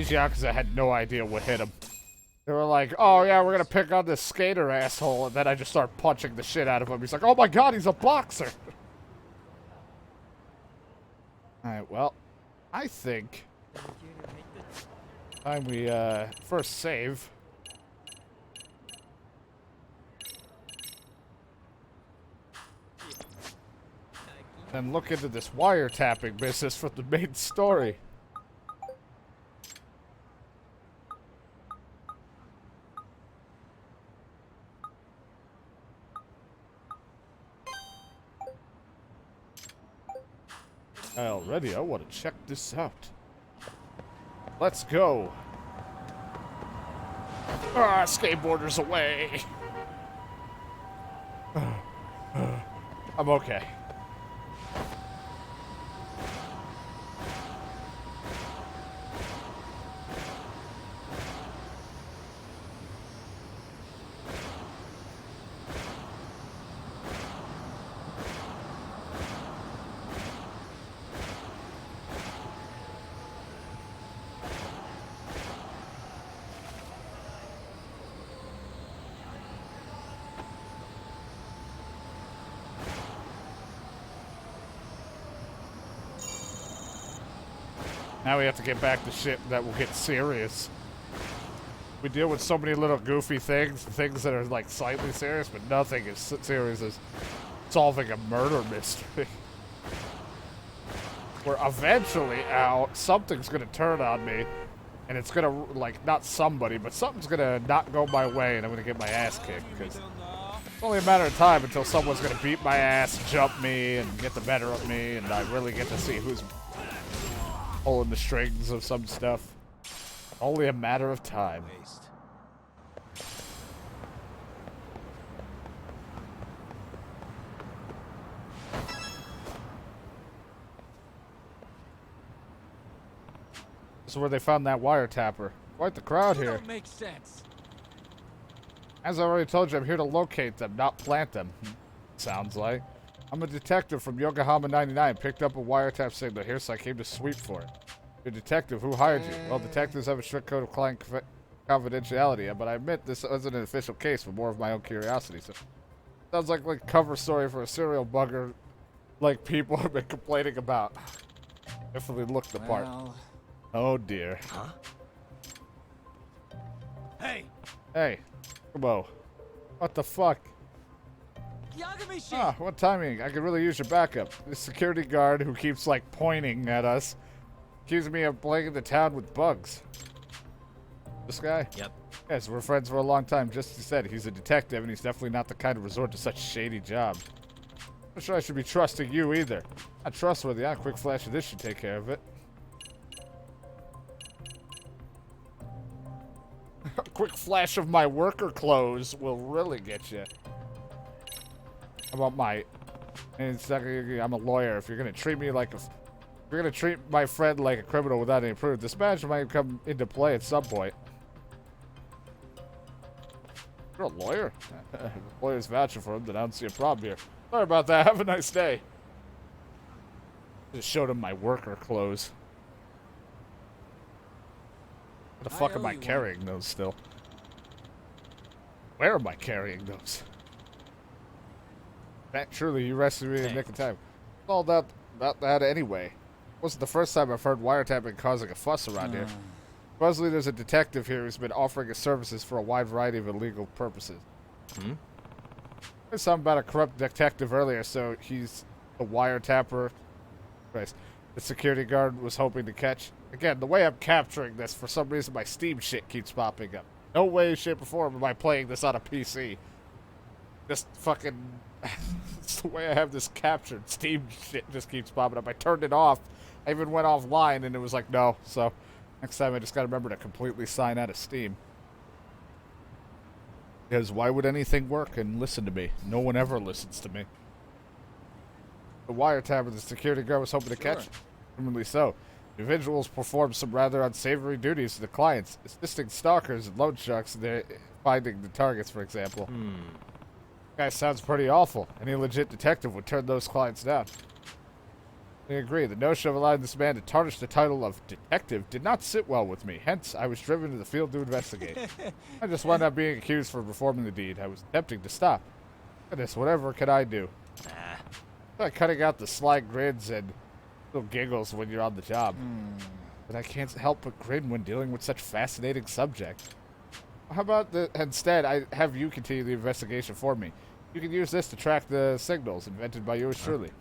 These Yakuza had no idea what hit them. They were like, oh yeah, we're gonna pick on this skater asshole, and then I just start punching the shit out of him. He's like, oh my god, he's a boxer! Alright, well, I think time we first save. And look into this wiretapping business for the main story. Already, I want to check this out. Let's go. Ah, skateboarders away. I'm okay. Now we have to get back to shit that will get serious. We deal with so many little goofy things that are like slightly serious, but nothing as serious as solving a murder mystery. Where eventually, something's gonna turn on me, and it's gonna, like, not somebody, but something's gonna not go my way, and I'm gonna get my ass kicked, because it's only a matter of time until someone's gonna beat my ass, jump me, and get the better of me, and I really get to see who's pulling the strings of some stuff. Only a matter of time. This is where they found that wiretapper. Quite the crowd here. Don't make sense. As I already told you, I'm here to locate them, not plant them. Sounds like. I'm a detective from Yokohama 99. Picked up a wiretap signal here, so I came to sweep for it. You're a detective. Who hired you? Well, detectives have a strict code of client confidentiality, but I admit this isn't an official case, but more of my own curiosity. So, sounds like cover story for a serial bugger, like people have been complaining about. Definitely looked the part. Oh dear. Huh? Hey! Hey, come on. What the fuck? Yagami-shi! Ah, what timing? I could really use your backup. This security guard who keeps, like, pointing at us accused me of plaguing the town with bugs. This guy? Yep. Yes, we're friends for a long time. Just as he said, he's a detective, and he's definitely not the kind to resort to such shady jobs. I'm not sure I should be trusting you either. Not trustworthy. A quick flash of this should take care of it. A quick flash of my worker clothes will really get you. How about my... And it's not gonna, I'm a lawyer. If you're gonna treat me like a... If you're gonna treat my friend like a criminal without any proof, this match might come into play at some point. You're a lawyer? Lawyer's vouching for him, then I don't see a problem here. Sorry about that. Have a nice day. Just showed him my worker clothes. What the fuck am I carrying those still? Where am I carrying those? Truly, you rescued me in the nick of time. All that anyway. Wasn't the first time I've heard wiretapping causing a fuss around here. Supposedly there's a detective here who's been offering his services for a wide variety of illegal purposes. There's something about a corrupt detective earlier, so he's a wiretapper. Christ. The security guard was hoping to catch. Again, the way I'm capturing this, for some reason my Steam shit keeps popping up. No way, shape, or form am I playing this on a PC. Just fucking... It's the way I have this captured. Steam shit just keeps popping up. I turned it off. I even went offline and it was like, no. So, next time I just gotta remember to completely sign out of Steam. Because why would anything work and listen to me? No one ever listens to me. The wiretapper the security guard was hoping to catch. Criminally so. Individuals perform some rather unsavory duties to the clients, assisting stalkers and loan sharks in finding the targets, for example. Guy sounds pretty awful. Any legit detective would turn those clients down. I agree. The notion of allowing this man to tarnish the title of detective did not sit well with me. Hence, I was driven to the field to investigate. I just wound up being accused for performing the deed. I was attempting to stop. Goodness, whatever can I do? Like cutting out the sly grins and little giggles when you're on the job. But I can't help but grin when dealing with such fascinating subjects. How about instead, I have you continue the investigation for me. You can use this to track the signals invented by yours truly.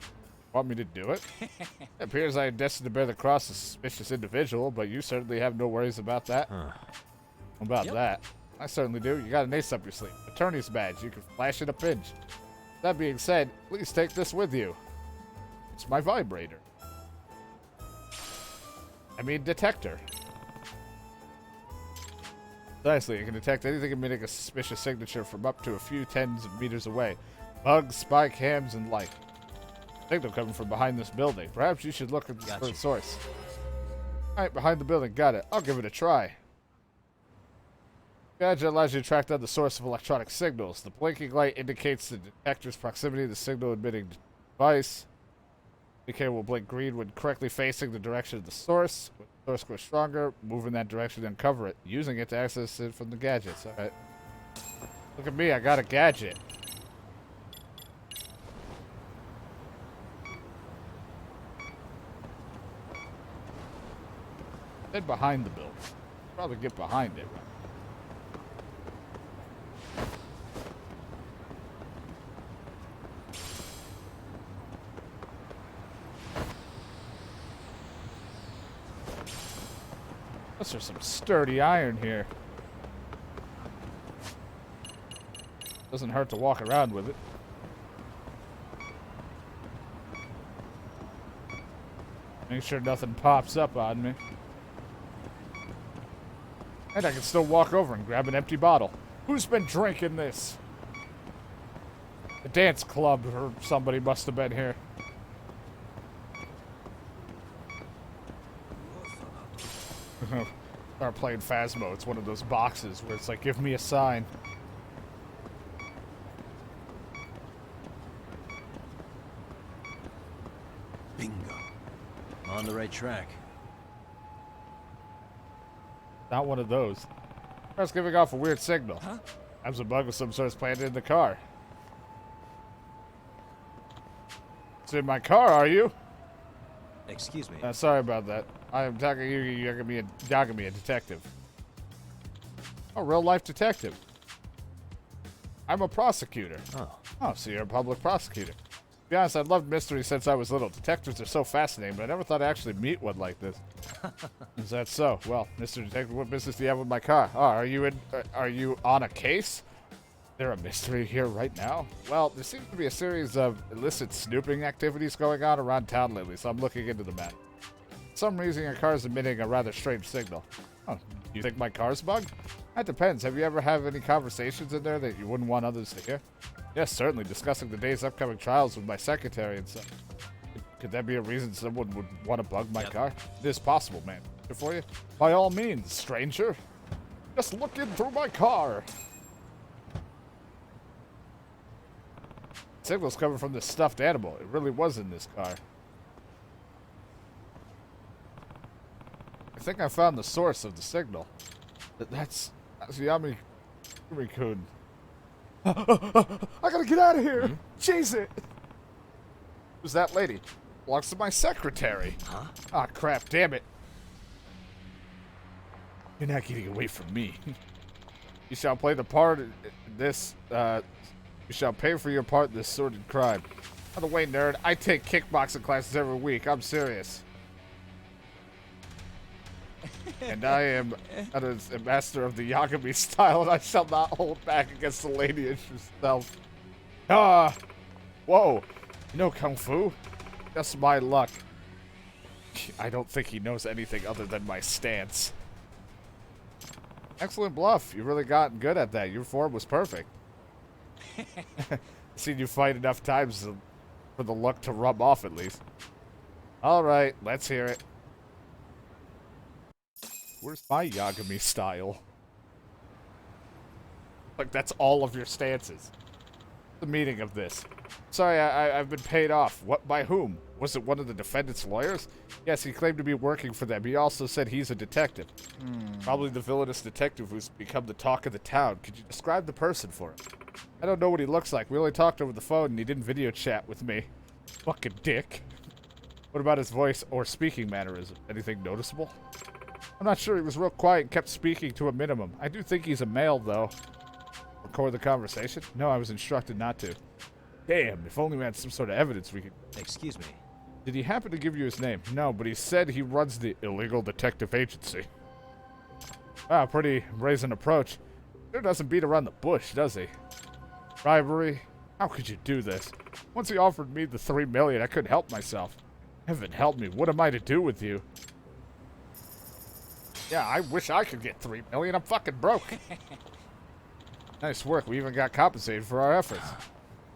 Want me to do it? It appears I am destined to bear the cross of a suspicious individual, but you certainly have no worries about that. About that? I certainly do. You got an ace up your sleeve. Attorney's badge. You can flash in a pinch. That being said, please take this with you. It's my vibrator. I mean, detector. Precisely, it can detect anything emitting a suspicious signature from up to a few tens of meters away. Bugs, spy cams, and like. Signal coming from behind this building. Perhaps you should look at the source. Alright, behind the building. Got it. I'll give it a try. Gadget allows you to track down the source of electronic signals. The blinking light indicates the detector's proximity to the signal emitting device. The indicator will blink green when correctly facing the direction of the source. When the source grows stronger, move in that direction and cover it, using it to access it from the gadgets. Alright. Look at me, I got a gadget. Then behind the building. Probably get behind it, right? There's some sturdy iron here. Doesn't hurt to walk around with it. Make sure nothing pops up on me. And I can still walk over and grab an empty bottle. Who's been drinking this? The dance club or somebody must have been here. Start playing Phasmo. It's one of those boxes where it's like, give me a sign. Bingo. On the right track. Not one of those. I was giving off a weird signal. Huh? Perhaps a bug of some sort is planted in the car. It's in my car, are you? Excuse me. Sorry about that. I am talking to you. You're gonna be a detective. A real life detective. I'm a prosecutor. Oh, so you're a public prosecutor. To be honest, I've loved mystery since I was little. Detectives are so fascinating, but I never thought I'd actually meet one like this. Is that so? Well, Mr. Detective, what business do you have with my car? Oh, are you on a case? Is there a mystery here right now? Well, there seems to be a series of illicit snooping activities going on around town lately, so I'm looking into the matter. For some reason, your car is emitting a rather strange signal. Oh, you think my car's bugged? That depends. Have you ever had any conversations in there that you wouldn't want others to hear? Yes, certainly. Discussing the day's upcoming trials with my secretary and stuff. Could that be a reason someone would want to bug my car? It is possible, man. Good for you? By all means, stranger. Just look in through my car. Signal's coming from this stuffed animal. It really was in this car. I think I found the source of the signal. That's Yami-kun. I gotta get out of here! Chase it! Who's that lady? Belongs to my secretary. Huh? Ah, crap, damn it. You're not getting away from me. You shall play the part in this, you shall pay for your part in this sordid crime. By the way, nerd, I take kickboxing classes every week. I'm serious. And I am a master of the Yagami style, and I shall not hold back against the lady herself. Ah! Whoa! You know Kung Fu? Just my luck. I don't think he knows anything other than my stance. Excellent bluff. You really gotten good at that. Your form was perfect. Seen you fight enough times for the luck to rub off at least. Alright, let's hear it. Where's my Yagami style? Like, that's all of your stances. The meaning of this. Sorry, I've been paid off. What? By whom? Was it one of the defendant's lawyers? Yes, he claimed to be working for them. He also said he's a detective. Probably the villainous detective who's become the talk of the town. Could you describe the person for him? I don't know what he looks like. We only talked over the phone and he didn't video chat with me. Fucking dick. What about his voice or speaking mannerism? Anything noticeable? I'm not sure. He was real quiet and kept speaking to a minimum. I do think he's a male, though. Record the conversation? No, I was instructed not to. Damn, if only we had some sort of evidence we could... Excuse me. Did he happen to give you his name? No, but he said he runs the illegal detective agency. Wow, pretty brazen approach. There doesn't beat around the bush, does he? Bribery? How could you do this? Once he offered me the $3 million, I couldn't help myself. Heaven help me, what am I to do with you? Yeah, I wish I could get $3 million. I'm fucking broke. Nice work. We even got compensated for our efforts.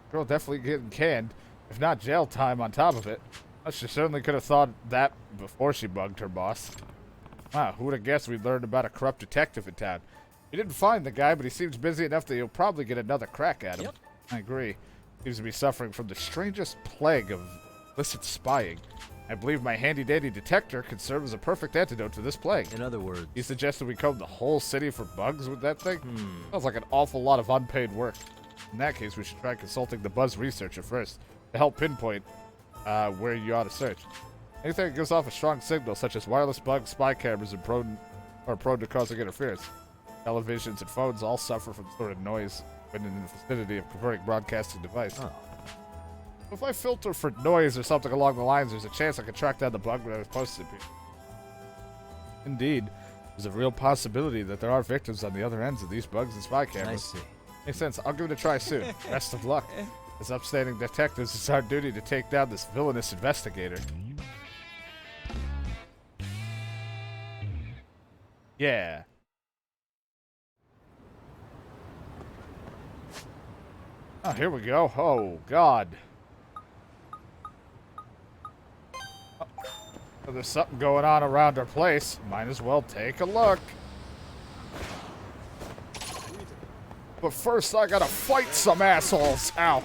Girl definitely getting canned, if not jail time on top of it. Well, she certainly could have thought that before she bugged her boss. Wow, who would have guessed we'd learned about a corrupt detective in town? We didn't find the guy, but he seems busy enough that you'll probably get another crack at him. Yep. I agree. Seems to be suffering from the strangest plague of illicit spying. I believe my handy-dandy detector could serve as a perfect antidote to this plague. In other words... He suggested we comb the whole city for bugs with that thing? Sounds like an awful lot of unpaid work. In that case, we should try consulting the buzz researcher first to help pinpoint where you ought to search. Anything that gives off a strong signal, such as wireless bugs, spy cameras, and prone to causing interference. Televisions and phones all suffer from sort of noise when in the vicinity of converting broadcasting device. Oh. If I filter for noise or something along the lines, there's a chance I could track down the bug when I was posted. Indeed, there's a real possibility that there are victims on the other ends of these bugs and spy cameras. I see. Makes sense. I'll give it a try soon. Best of luck. As upstanding detectives, it's our duty to take down this villainous investigator. Yeah. Oh, here we go. Oh, God. Oh, there's something going on around our place. Might as well take a look. But first, I gotta fight some assholes. Ow.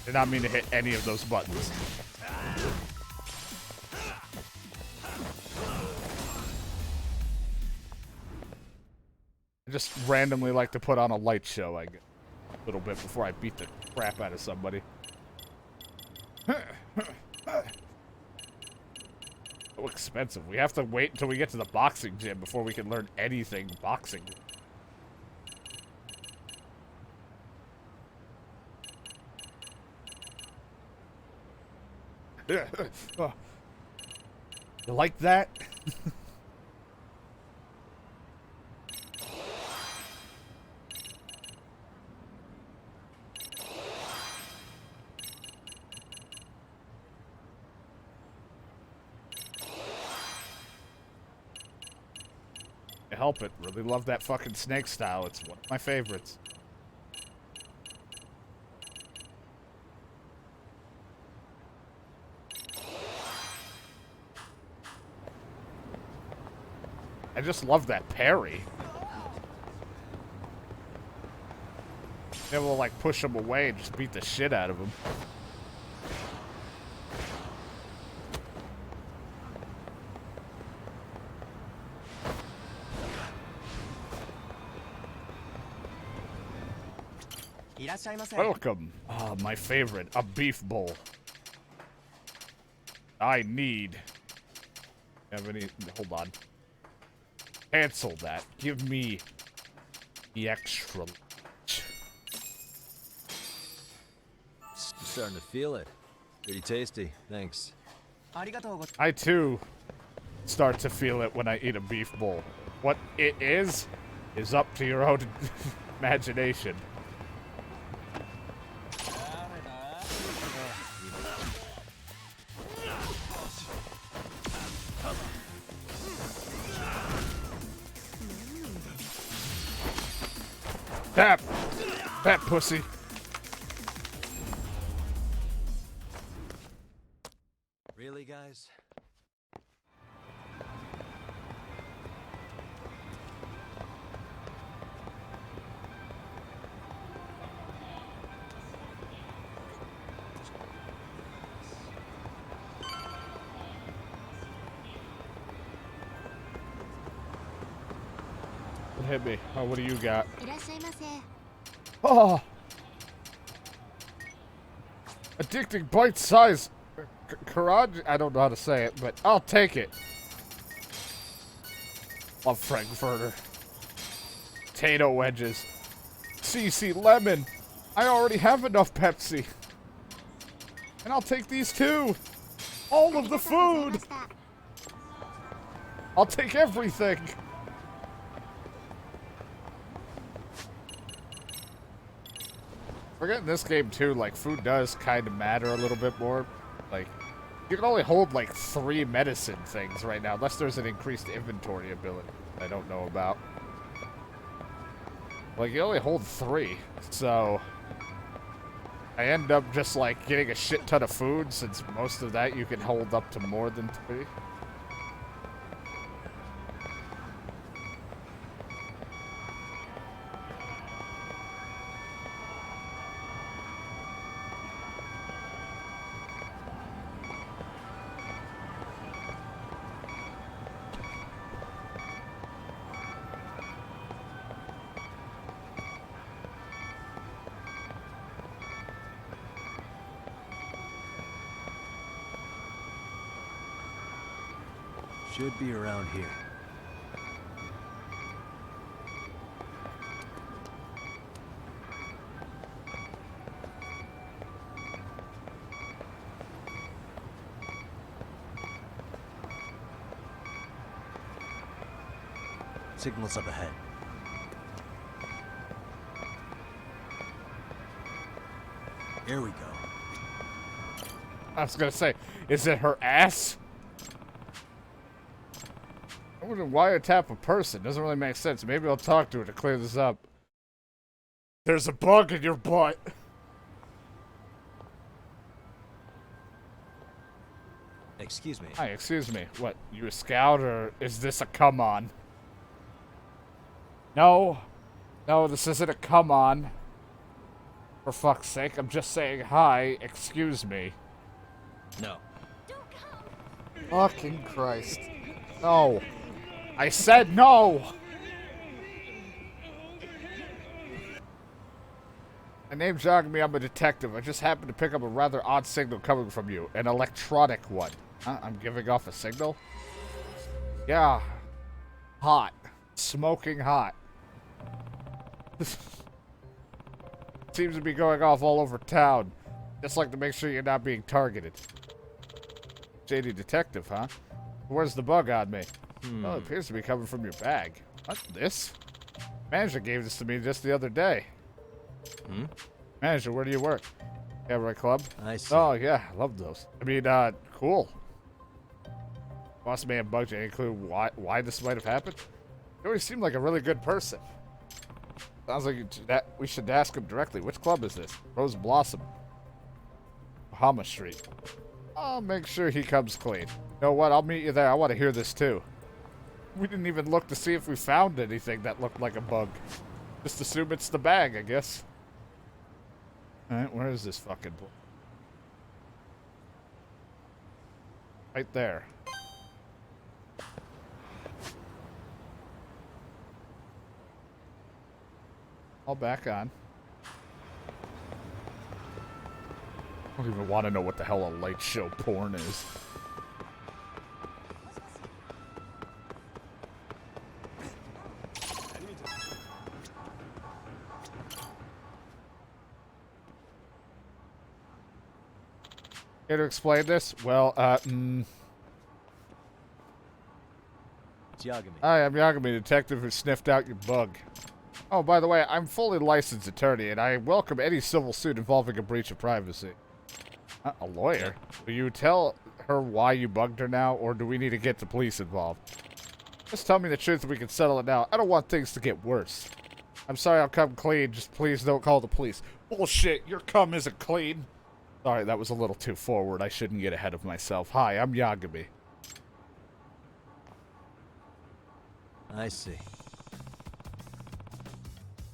Did not mean to hit any of those buttons. I just randomly like to put on a light show, I guess, a little bit before I beat the crap out of somebody. So expensive. We have to wait until we get to the boxing gym before we can learn anything boxing. You like that? Help it. Really love that fucking snake style. It's one of my favorites. I just love that parry. Be able to like push him away and just beat the shit out of him. Welcome. Ah, my favorite, a beef bowl. I need. Have any? Hold on. Cancel that. Give me the extra. Starting to feel it. Pretty tasty. Thanks. I too start to feel it when I eat a beef bowl. What it is up to your own imagination. Tap! Tap, pussy. Really, guys? hit me. Oh, what do you got? Oh! Addicting bite size. Karaj? I don't know how to say it, but I'll take it. Love Frankfurter. Potato wedges. CC lemon. I already have enough Pepsi. And I'll take these too. All of the food. I'll take everything. Forgetting this game too, like food does kind of matter a little bit more. Like, you can only hold like 3 medicine things right now, unless there's an increased inventory ability I don't know about. Like, you only hold 3, so I end up just like getting a shit ton of food, since most of that you can hold up to more than 3. Should be around here. Signals up ahead. Here we go. I was gonna say, is it her ass? I wouldn't wiretap a person. Doesn't really make sense. Maybe I'll talk to her to clear this up. There's a bug in your butt. Excuse me. Hi, excuse me. What, you a scout or is this a come on? No. No, this isn't a come on. For fuck's sake, I'm just saying hi, excuse me. No. Fucking Christ. No. I said no! My name's Yagami, I'm a detective. I just happened to pick up a rather odd signal coming from you. An electronic one. Huh? I'm giving off a signal? Yeah. Hot. Smoking hot. Seems to be going off all over town. Just like to make sure you're not being targeted. JD detective, huh? Where's the bug on me? Oh, it appears to be coming from your bag. What? This? Manager gave this to me just the other day. Manager, where do you work? Cabaret club? I see. Oh, yeah. I love those. I mean, cool. Boss may have bugged you. Any clue why this might have happened? You always seem like a really good person. Sounds like we should ask him directly. Which club is this? Rose Blossom. Bahama Street. I'll make sure he comes clean. You know what? I'll meet you there. I want to hear this too. We didn't even look to see if we found anything that looked like a bug. Just assume it's the bag, I guess. Alright, where is this fucking boy? Right there. All back on. I don't even want to know what the hell a light show porn is. Here to explain this? Well, It's Yagami. Hi, I'm Yagami, detective who sniffed out your bug. Oh, by the way, I'm fully licensed attorney, and I welcome any civil suit involving a breach of privacy. A lawyer? Will you tell her why you bugged her now, or do we need to get the police involved? Just tell me the truth and we can settle it now. I don't want things to get worse. I'm sorry, I'll come clean. Just please don't call the police. Bullshit, your cum isn't clean. Sorry, that was a little too forward. I shouldn't get ahead of myself. Hi, I'm Yagami. I see.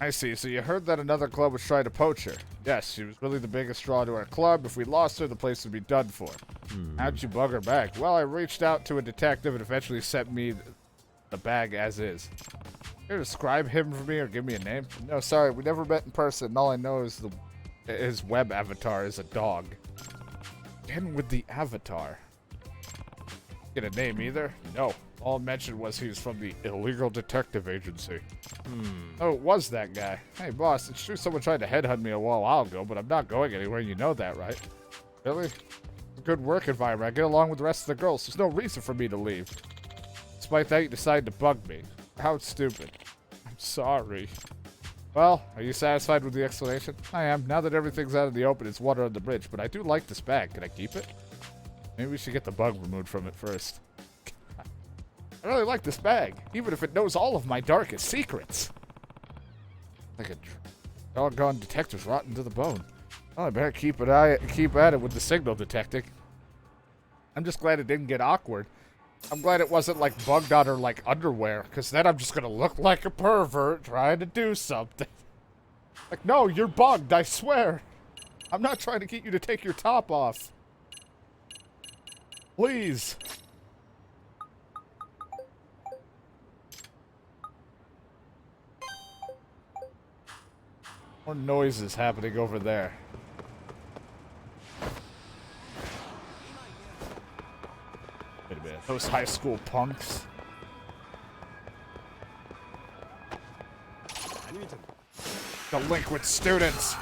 I see. So you heard that another club was trying to poach her. Yes, she was really the biggest draw to our club. If we lost her, the place would be done for. How'd you bug her back? Well, I reached out to a detective and eventually sent me the bag as is. Can you describe him for me or give me a name? No, sorry, we never met in person. All I know is his web avatar is a dog. Again with the avatar. Get a name either? No. All mentioned was he was from the illegal detective agency. Oh, it was that guy. Hey, boss, it's true someone tried to headhunt me a while ago, but I'm not going anywhere. You know that, right? Really? Good work environment. I get along with the rest of the girls. There's no reason for me to leave. Despite that, you decided to bug me. How stupid. I'm sorry. Well, are you satisfied with the explanation? I am. Now that everything's out in the open, it's water on the bridge, but I do like this bag. Can I keep it? Maybe we should get the bug removed from it first. I really like this bag, even if it knows all of my darkest secrets. Like a doggone detective's rotten to the bone. Well, I better keep at it with the signal detecting. I'm just glad it didn't get awkward. I'm glad it wasn't like bugged on her like underwear, because then I'm just gonna look like a pervert trying to do something. Like, no, you're bugged, I swear. I'm not trying to get you to take your top off. Please. More noises happening over there. Wait a minute. Those high school punks. Delinquent students.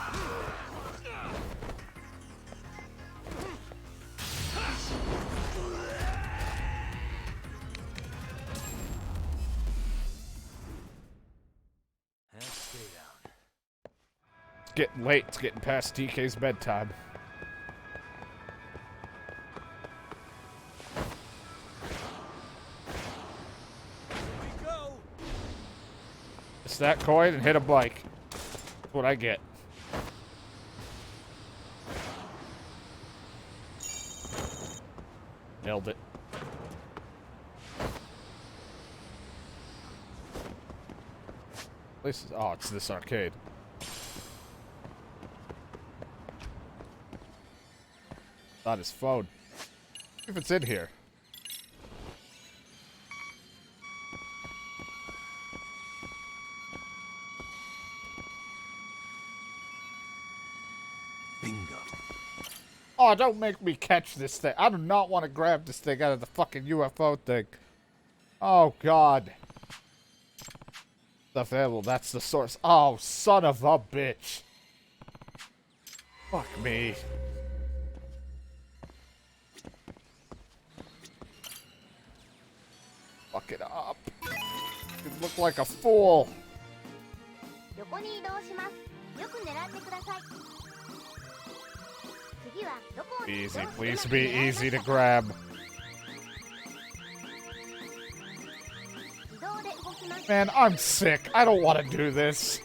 It's getting late. It's getting past DK's bedtime. It's that coin and hit a bike. That's what I get. Nailed it. Oh, it's this arcade. Not his phone. See if it's in here. Bingo. Oh, don't make me catch this thing. I do not want to grab this thing out of the fucking UFO thing. Oh, God. Stuffed animal, that's the source. Oh, son of a bitch. Fuck me. Fuck it up. You look like a fool. Easy, please be easy to grab. Man, I'm sick. I don't want to do this.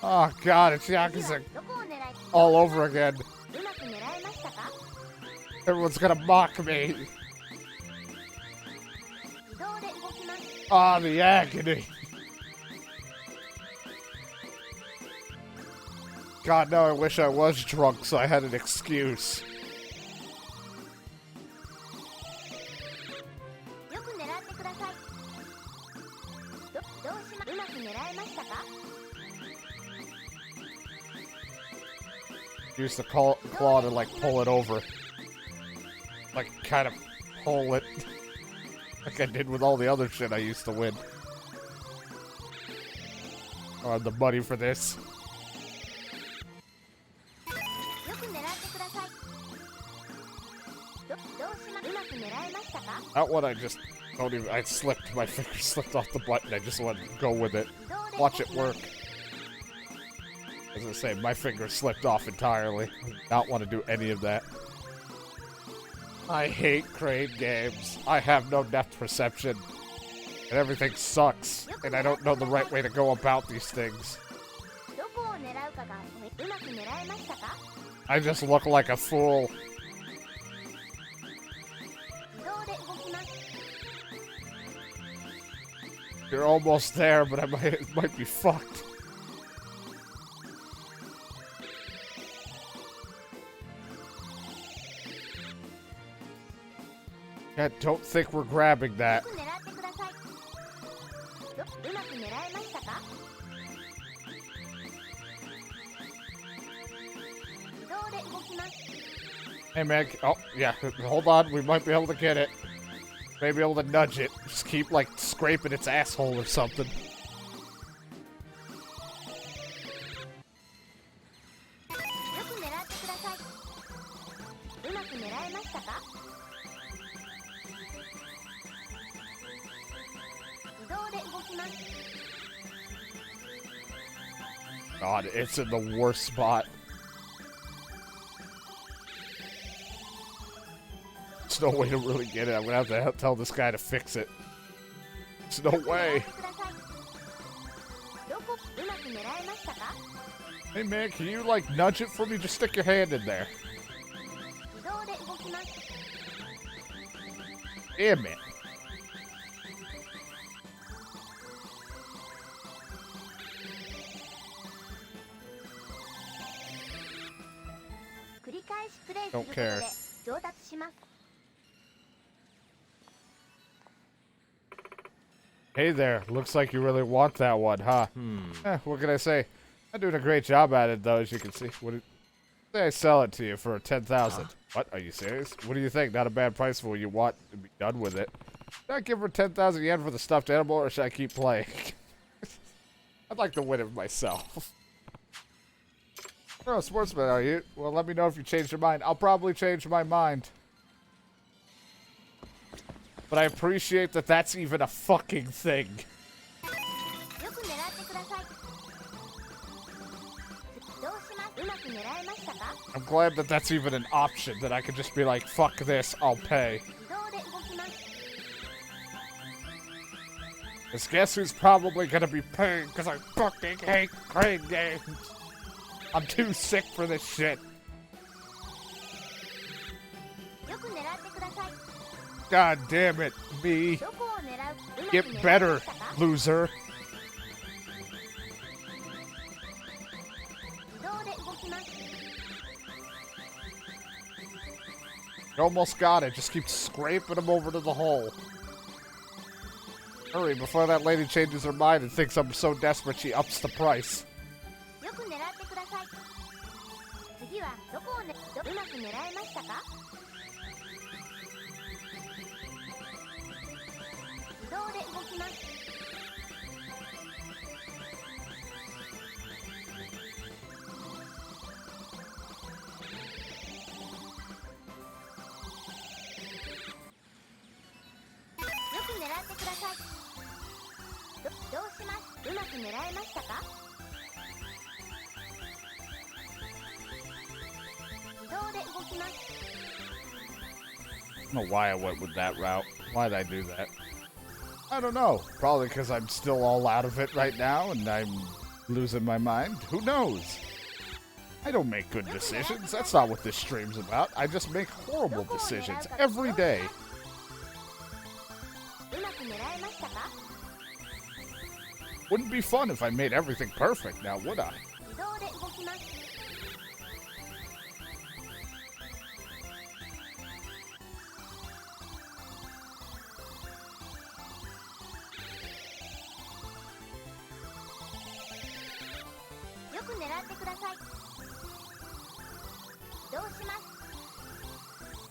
Oh God, it's Yakuza all over again. Everyone's gonna mock me. Ah, the agony. God, no, I wish I was drunk so I had an excuse. Use the claw to, like, pull it over. Like, kind of pull it. Like I did with all the other shit I used to win. I have the money for this. That one I just don't even... I slipped. My finger slipped off the button. I just want to go with it. Watch it work. As I say, my finger slipped off entirely. I do not want to do any of that. I hate crane games. I have no depth perception. And everything sucks. And I don't know the right way to go about these things. I just look like a fool. You're almost there, but it might be fucked. I don't think we're grabbing that. よく狙ってください。うまく狙えましたか？自動で動きます。 Hey, man. Oh, yeah. Hold on. We might be able to get it. Maybe able to nudge it. Just keep, like, scraping its asshole or something. よく狙ってください。うまく狙えましたか？自動で動きます。 God, it's in the worst spot. There's no way to really get it. I'm gonna have to tell this guy to fix it. There's no よく狙っ way. てください。どこうまく狙えましたか？ Hey, man, can you, like, nudge it for me? Just stick your hand in there. 自動で動きます。 Damn it. 繰り返しプレイする Don't こと care. で上達します。 Hey there. Looks like you really want that one, huh? What can I say? I'm doing a great job at it, though, as you can see. Say I sell it to you for 10,000. What? Are you serious? What do you think? Not a bad price for what you want to be done with it. Should I give her 10,000 yen for the stuffed animal, or should I keep playing? I'd like to win it myself. You're a sportsman, are you? Well, let me know if you change your mind. I'll probably change my mind. But I appreciate that that's even a fucking thing. よく狙ってください。どうします？うまく狙えましたか？ I'm glad that that's even an option, that I can just be like, fuck this, I'll pay. 自動で動きます。 Because guess who's probably gonna be paying, because I fucking hate crane games. I'm too sick for this shit. よく狙ってください。 God damn it, me. どこを狙う？うまく Get 狙え better, ましたか？ loser. 自動で動きます。 You almost got it, just keep scraping them over to the hole. Hurry, before that lady changes her mind and thinks I'm so desperate she ups the price. よく狙ってください。次はどこをうまく狙えましたか？自動で動きます。 よく狙ってください。どうします？うまく狙えましたか？自動で動きます。 I don't know why I went with that route. Why'd I do that? I don't know. Probably because I'm still all out of it right now and I'm losing my mind. Who knows? I don't make good decisions. That's not what this stream's about. I just make horrible decisions every day. うまく狙えましたか？ Wouldn't be fun if I made everything perfect now, would I? 自動で動きます。 よく狙ってください。どうします？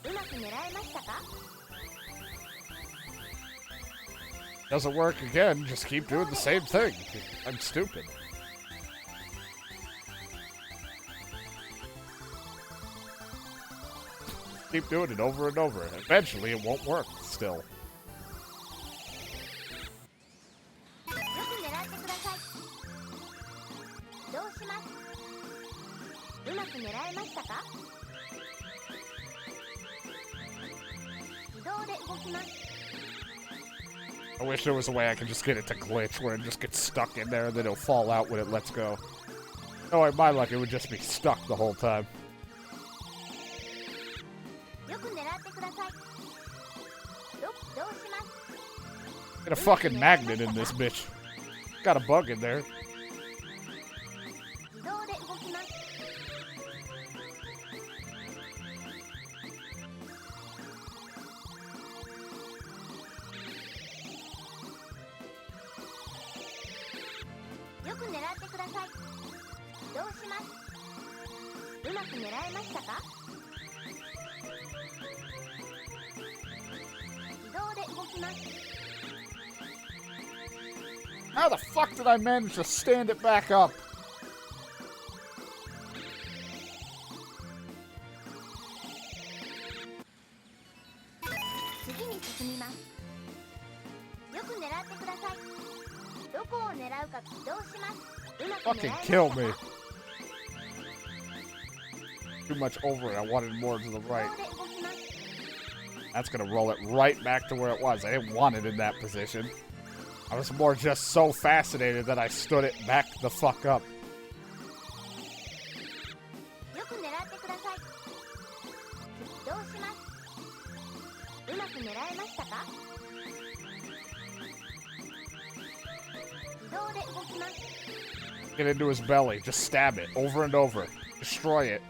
うまく狙えましたか？ Doesn't work again, just keep doing the same thing. I'm stupid. Keep doing it over and over. Eventually it won't work still. よく狙ってください。どうします？うまく狙えましたか？自動で動きます。 I wish there was a way I could just get it to glitch where it just gets stuck in there and then it'll fall out when it lets go. No, in my luck, it would just be stuck the whole time. よく狙ってください。どうします？ Get a fucking magnet in this bitch. Got a bug in there. 自動で動きます。 よよく狙ってください。どうします？うまく狙えましたか？自動で動きます。 How the fuck did I manage to stand it back up? 次に進みます。よく狙ってください。どこを狙うか起動します。うまく狙 Fucking えました kill か？ me. Too much over it. I wanted more to the 自 right. 動で動きます。 That's gonna roll it right back to where it was. I didn't want it in that position. I was more just so fascinated that I stood it back the fuck up. よく狙ってください。起動します。うまく狙えましたか？自動で動きます。 Get into his belly. Just stab it over and over. Destroy it.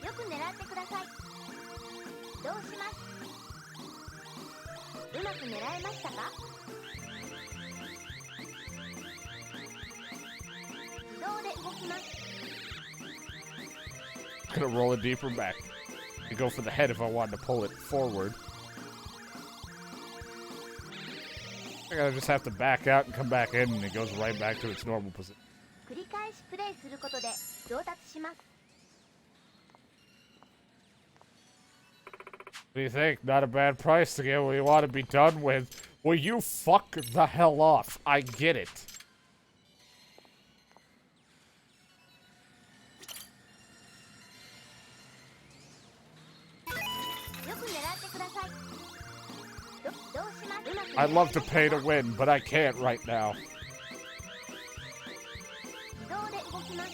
よく狙ってください。起動します。うまく狙えましたか？自動で動きます。 Gonna roll it deeper back. You go for the head if I wanted to pull it forward. I gotta just have to back out and come back in, and it goes right back to its normal position. 繰り返しプレイすることで上達します。 What do you think? Not a bad price to get what you want to be done with. Will you fuck the hell off? I get it. よく狙ってください。どうします？うまく狙え I'd ま love し to たか？ pay to win, but I can't right now. 自動で動きます。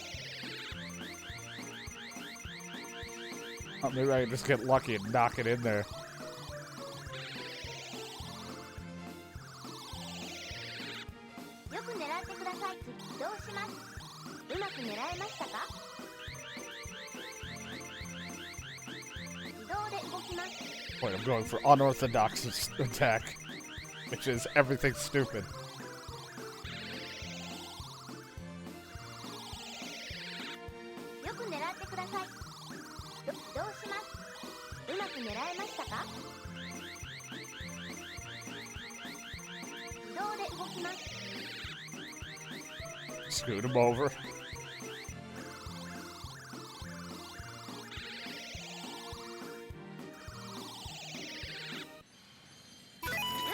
Oh, maybe I can just get lucky and knock it in there. よく狙ってください。起動します。うまく狙えましたか？自動で動きます。 Wait, I'm going for unorthodox attack, which is everything stupid. よく狙ってください。どうします？うまく狙えましたか？自動で動きます。 Scoot him over. よ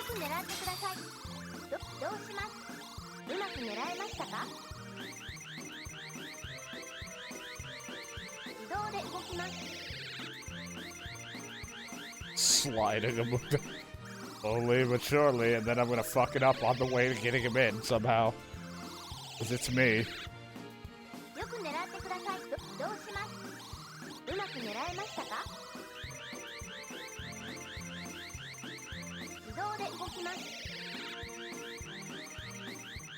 く狙ってください。どうします？うまく狙えましたか？自動で動きます。 Sliding him slowly but surely, and then I'm gonna fuck it up on the way to getting him in somehow. Because it's me. よく狙ってください。どうします？うまく狙えましたか？自動で動きます。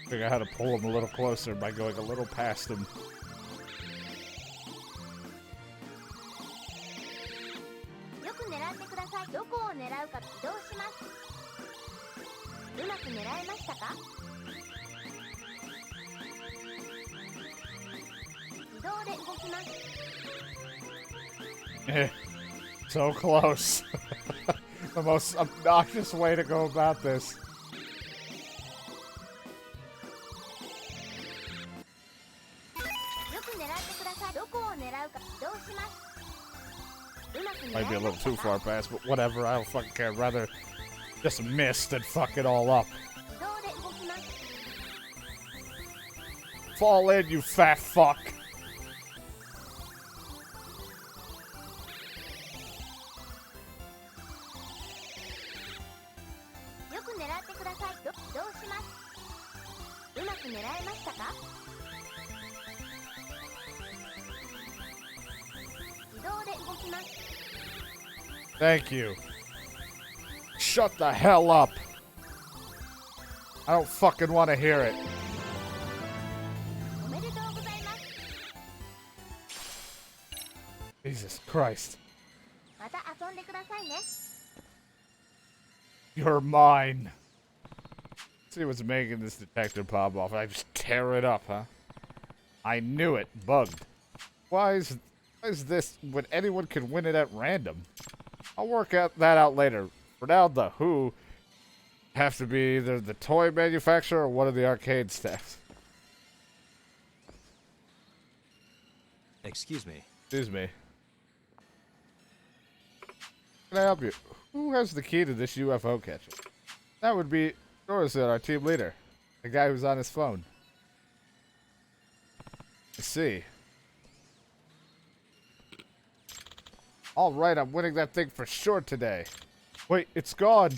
I think I had to pull him a little closer by going a little past him. よく狙ってください。どこを狙うか起動します。うまく狙えましたか？自動で動きます。 Eh, so close. The most obnoxious way to go about this. よく狙ってください。どこを狙うか起動します。うまく狙 Might be a えま little した too か？ far past, but whatever. I don't fucking care. Rather just miss than fuck it all up. 自動で動きます。 Fall in, you fat fuck. よく狙ってください。どうします？うまく狙えましたか？自動で動きます。 Thank you. Shut the hell up. I don't fucking want to hear it. おめでとうございます。 Jesus Christ. また遊んでくださいね。You're mine. See what's making this detector pop off. I just tear it up, huh? I knew it. Bugged. Why is this when anyone can win it at random? I'll work that out later. For now, the Who have to be either the toy manufacturer or one of the arcade staffs. Excuse me. Excuse me. Can I help you? Who has the key to this UFO catcher? That would be Dorset, our team leader. The guy who's on his phone. Let's see. Alright, I'm winning that thing for sure today. Wait, it's gone.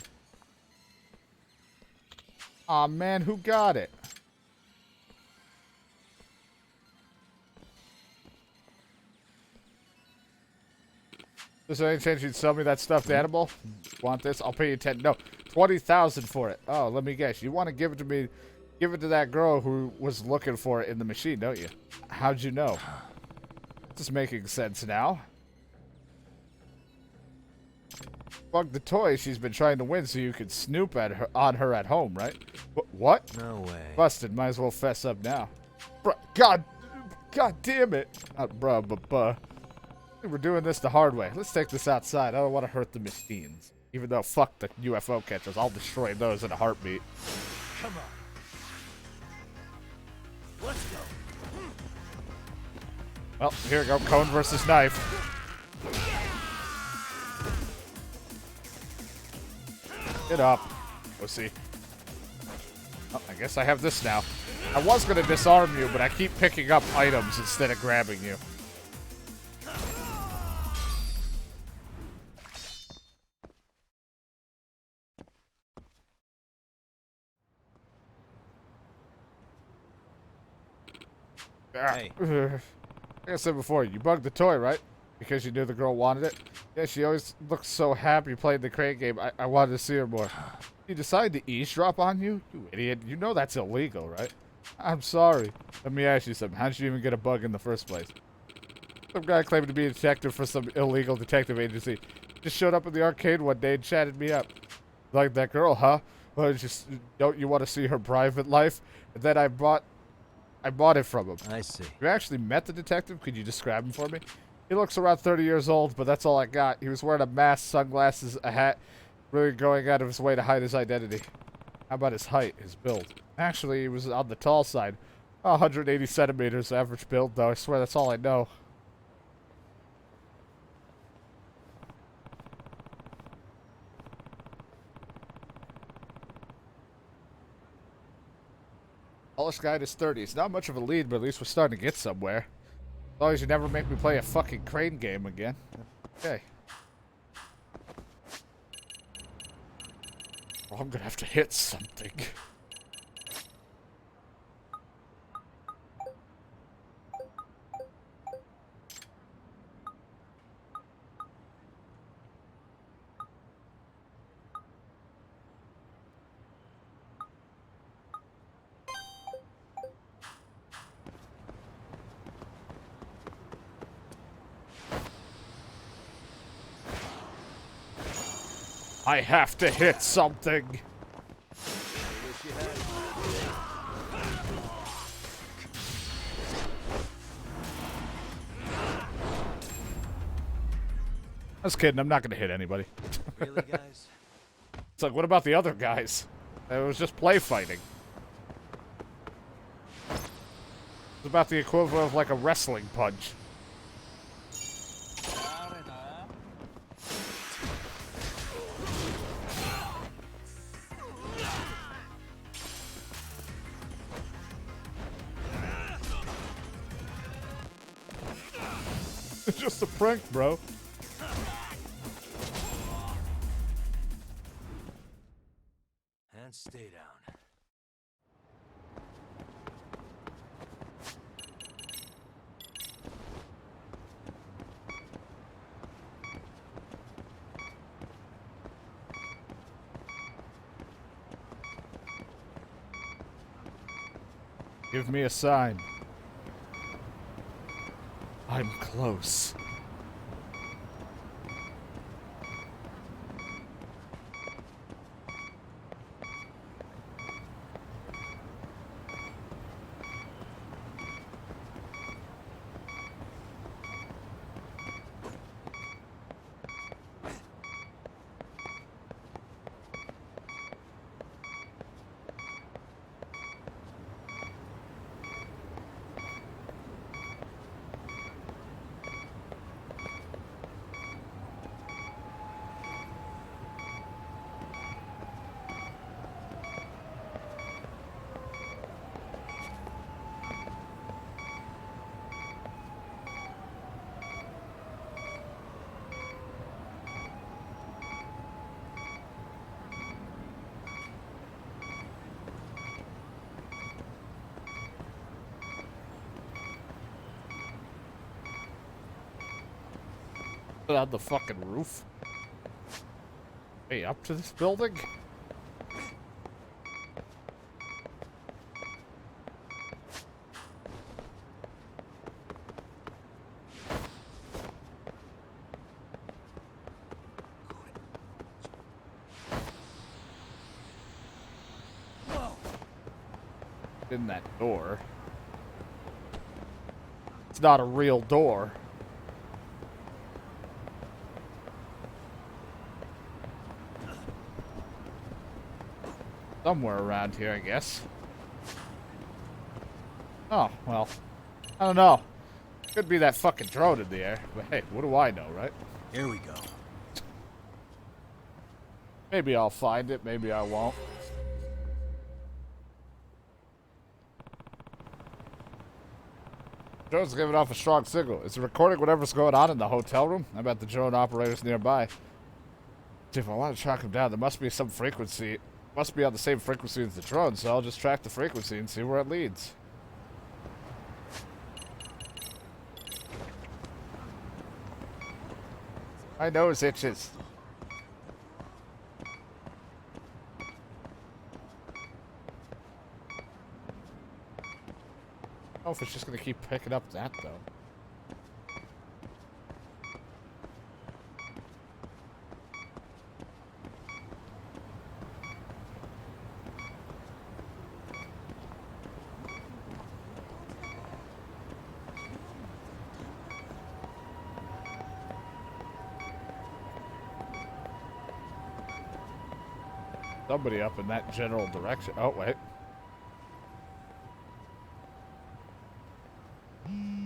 Aw, man, who got it? Is there any chance you'd sell me that stuffed animal? Want this? I'll pay you 10. No, 20,000 for it. Oh, let me guess. You want to give it to me? Give it to that girl who was looking for it in the machine, don't you? How'd you know? This is making sense now. Bug the toy she's been trying to win so you could snoop at her on her at home, right? What? No way. Busted. Might as well fess up now. Bruh, God damn it. Not bruh, but buh. We're doing this the hard way. Let's take this outside. I don't want to hurt the machines. Even though, fuck the UFO catchers. I'll destroy those in a heartbeat. Come on. Let's go. Well, here we go. Cone versus knife. Get up. Go see. Oh, I guess I have this now. I was going to disarm you, but I keep picking up items instead of grabbing you. Hey. Like I said before, you bugged the toy, right? Because you knew the girl wanted it? Yeah, she always looked so happy playing the crane game. I wanted to see her more. You decided to eavesdrop on you? You idiot. You know that's illegal, right? I'm sorry. Let me ask you something. How did you even get a bug in the first place? Some guy claiming to be a detective for some illegal detective agency just showed up in the arcade one day and chatted me up. Like that girl, huh? Well, just don't you want to see her private life? And then I bought it from him. I see. You actually met the detective? Could you describe him for me? He looks around 30 years old, but that's all I got. He was wearing a mask, sunglasses, a hat, really going out of his way to hide his identity. How about his height, his build? Actually, he was on the tall side. 180 centimeters average build, though. I swear that's all I know. Tallest guy in his 30s. Not much of a lead, but at least we're starting to get somewhere. As long as you never make me play a fucking crane game again. Okay. Well, I'm gonna have to hit something. I have to hit something. I was kidding. I'm not going to hit anybody. Really, guys? It's like, what about the other guys? It was just play fighting. It's about the equivalent of like a wrestling punch. It's just a prank, bro. And stay down. Give me a sign. I'm close. On the fucking roof. Hey, up to this building? In that door. It's not a real door. Somewhere around here, I guess. Oh, well. I don't know. Could be that fucking drone in the air. But hey, what do I know, right? Here we go. Maybe I'll find it, maybe I won't. Drone's giving off a strong signal. It's recording whatever's going on in the hotel room. I bet the drone operator's nearby. If I want to track him down, there must be some frequency. It must be on the same frequency as the drone, so I'll just track the frequency and see where it leads. My nose itches. I don't know if it's just going to keep picking up that, though. Somebody up in that general direction. Oh, wait.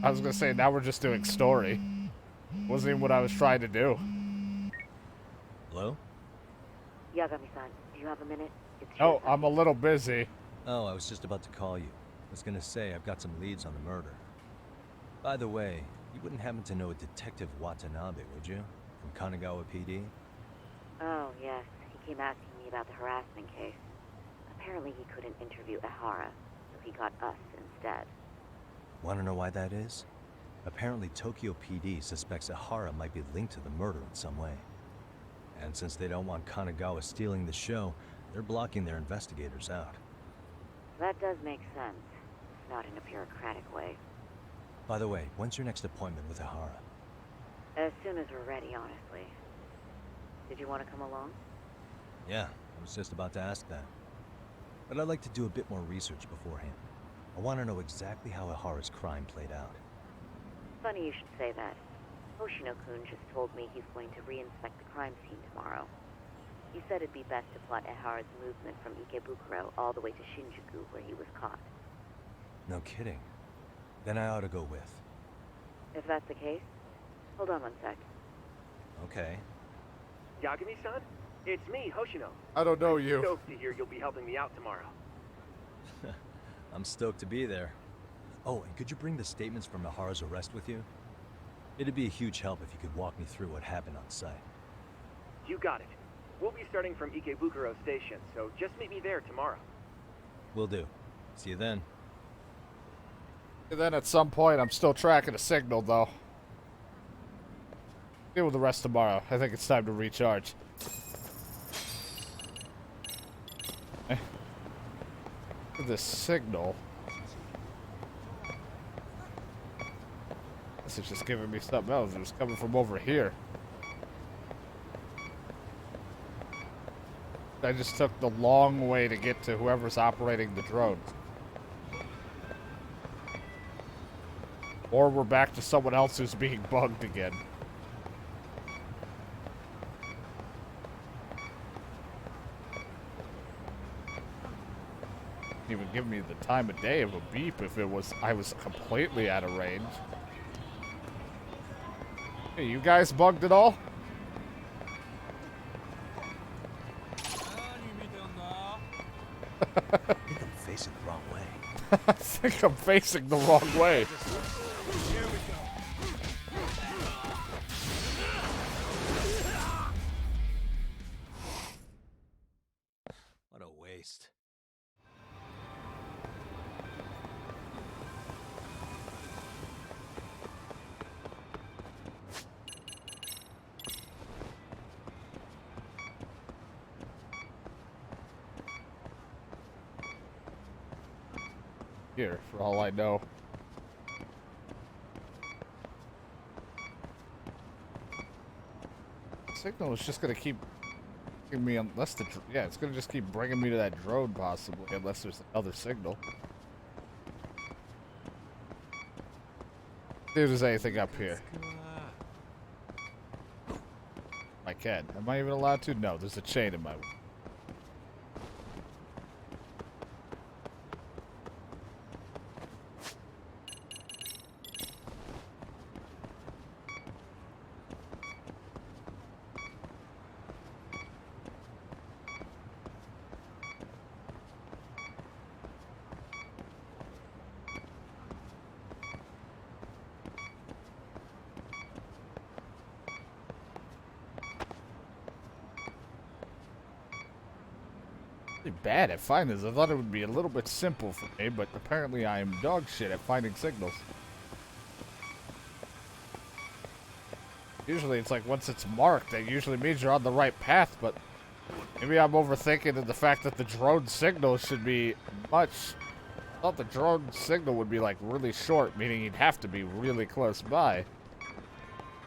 I was gonna say, now we're just doing story. Wasn't even what I was trying to do. Hello? Yagami-san, do you have a minute? It's Oh, Shiro-san. I'm a little busy. Oh, I was just about to call you. I was gonna say I've got some leads on the murder. By the way, you wouldn't happen to know a Detective Watanabe, would you? From Kanagawa PD? Oh, yes. He came asking me about the harassment case. Apparently he couldn't interview Ehara, so he got us instead. Wanna know why that is? Apparently Tokyo PD suspects Ehara might be linked to the murder in some way. And since they don't want Kanagawa stealing the show, they're blocking their investigators out. That does make sense. Not in a bureaucratic way. By the way, when's your next appointment with Ehara? As soon as we're ready, honestly. Did you want to come along? Yeah, I was just about to ask that. But I'd like to do a bit more research beforehand. I want to know exactly how Ehara's crime played out. Funny you should say that. Hoshino-kun just told me he's going to re-inspect the crime scene tomorrow. He said it'd be best to plot Ehara's movement from Ikebukuro all the way to Shinjuku, where he was caught. No kidding. Then I ought to go with. If that's the case, hold on one sec. Okay. Yagami-san? It's me, Hoshino. I don't know you. Stoked to hear you'll be helping me out tomorrow. I'm stoked to be there. Oh, and could you bring the statements from Ehara's arrest with you? It'd be a huge help if you could walk me through what happened on site. You got it. We'll be starting from Ikebukuro Station, so just meet me there tomorrow. Will do. See you then. And then at some point, I'm still tracking a signal, though. Deal with the rest tomorrow. I think it's time to recharge. This signal. This is just giving me something else. It was coming from over here. I just took the long way to get to whoever's operating the drone. Or we're back to someone else who's being bugged again. Even give me the time of day of a beep if it was I was completely out of range. Hey, you guys bugged at all? I think I'm facing the wrong way. I think I'm facing the wrong way. What a waste. here, for all I know. The signal is just gonna keep bringing me, unless the yeah, it's gonna just keep bringing me to that drone possibly, unless there's another signal. See if there's anything up here. I can. Am I even allowed to? No, there's a chain in my way. Bad at finding this. I thought it would be a little bit simple for me, but apparently I am dog shit at finding signals. Usually it's like once it's marked, that usually means you're on the right path, but maybe I'm overthinking the fact that the drone signal should be much... I thought the drone signal would be like really short, meaning you'd have to be really close by.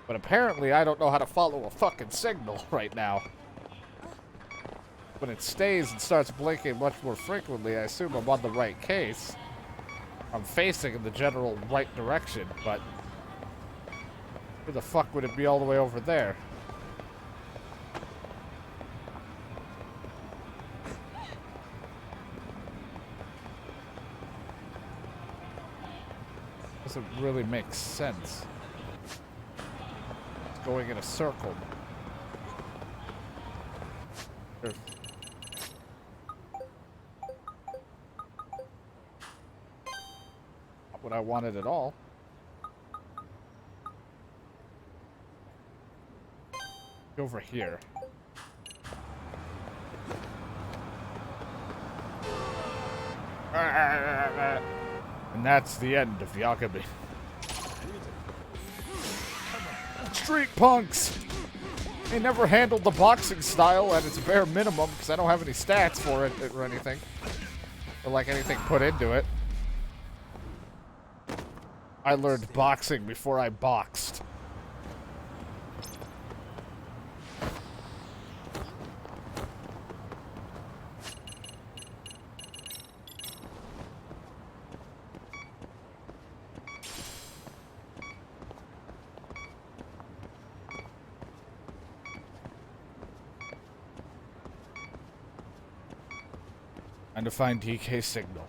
But apparently I don't know how to follow a fucking signal right now. When it stays and starts blinking much more frequently, I assume I'm on the right case. I'm facing in the general right direction, but where the fuck would it be all the way over there? Doesn't really make sense. It's going in a circle. There's what I wanted at all. Over here. And that's the end of Yakuza. Street punks! They never handled the boxing style at its bare minimum because I don't have any stats for it or anything. Or like anything put into it. I learned boxing before I boxed. And to find DK signal.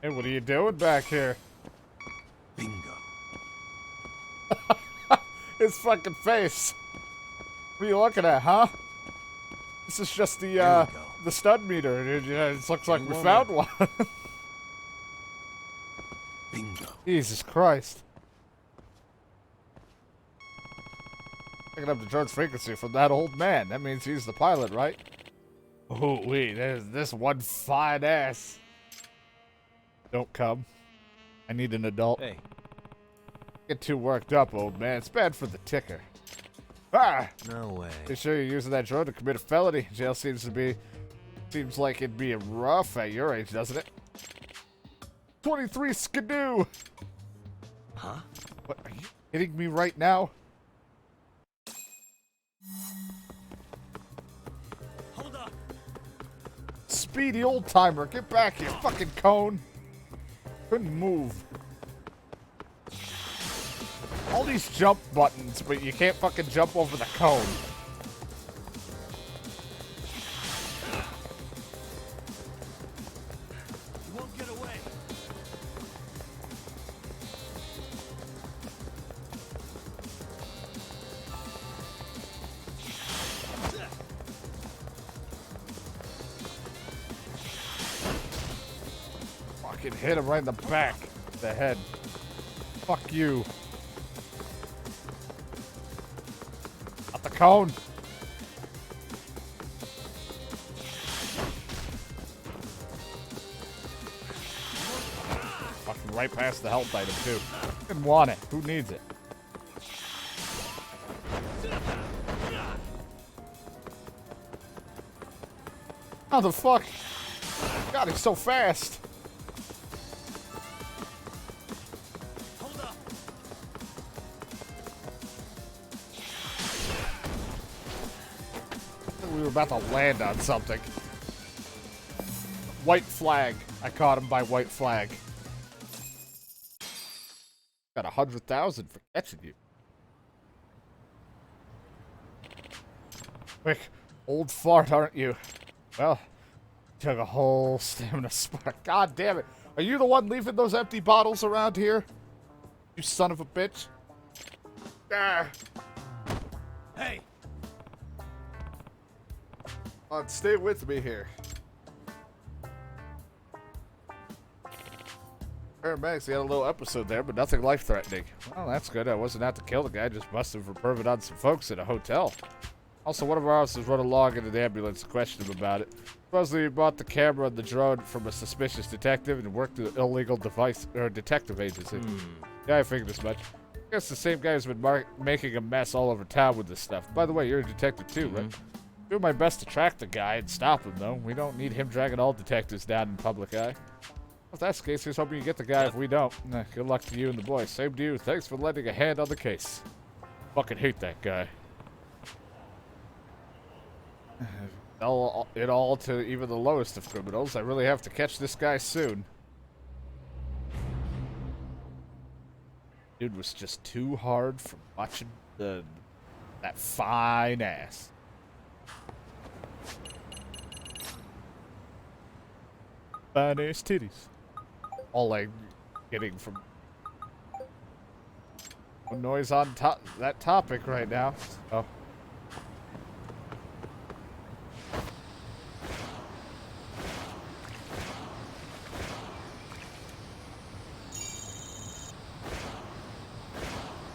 Hey, what are you doing back here? Bingo. His fucking face. What are you looking at, huh? This is just the stud meter. It looks like we found one. Bingo. Jesus Christ. Picking up the drone's frequency from that old man. That means he's the pilot, right? Oh, wait, there's this one fine ass. Don't come. I need an adult. Hey. Get too worked up, old man. It's bad for the ticker. Ah! No way. You sure you're using that drone to commit a felony? Jail seems like it'd be rough at your age, doesn't it? 23 skidoo! Huh? What, are you kidding me right now? Hold up. Speedy old timer, get back here, fucking cone! Couldn't move. All these jump buttons, but you can't fucking jump over the cone. You won't get away. Fucking hit him right in the back. The head. Fuck you. Not the cone. right past the health item, too. Didn't want it. Who needs it? How the fuck? God, he's so fast. Hold up. We were about to land on something. White flag. I caught him by white flag. Got 100,000 for catching you. Quick, old fart, aren't you? Well, took a whole stamina spark. God damn it. Are you the one leaving those empty bottles around here? You son of a bitch. Ah. Hey, Stay with me here. Paramedics, he had a little episode there, but nothing life-threatening. Well, that's good. I wasn't out to kill the guy, just busted for perving on some folks at a hotel. Also, one of our officers run along into the ambulance and questioned him about it. Supposedly, he bought the camera and the drone from a suspicious detective and worked at an illegal detective agency. Yeah, I figured as much. I guess the same guy who's been making a mess all over town with this stuff. By the way, you're a detective too, right? Doing my best to track the guy and stop him, though. We don't need him dragging all detectives down in public eye. If that's the case, here's hoping you get the guy if we don't. Good luck to you and the boys. Same to you. Thanks for lending a hand on the case. Fucking hate that guy. It all to even the lowest of criminals. I really have to catch this guy soon. Dude was just too hard from watching that fine ass. Fine ass titties. All I'm getting from noise on that topic right now. Oh.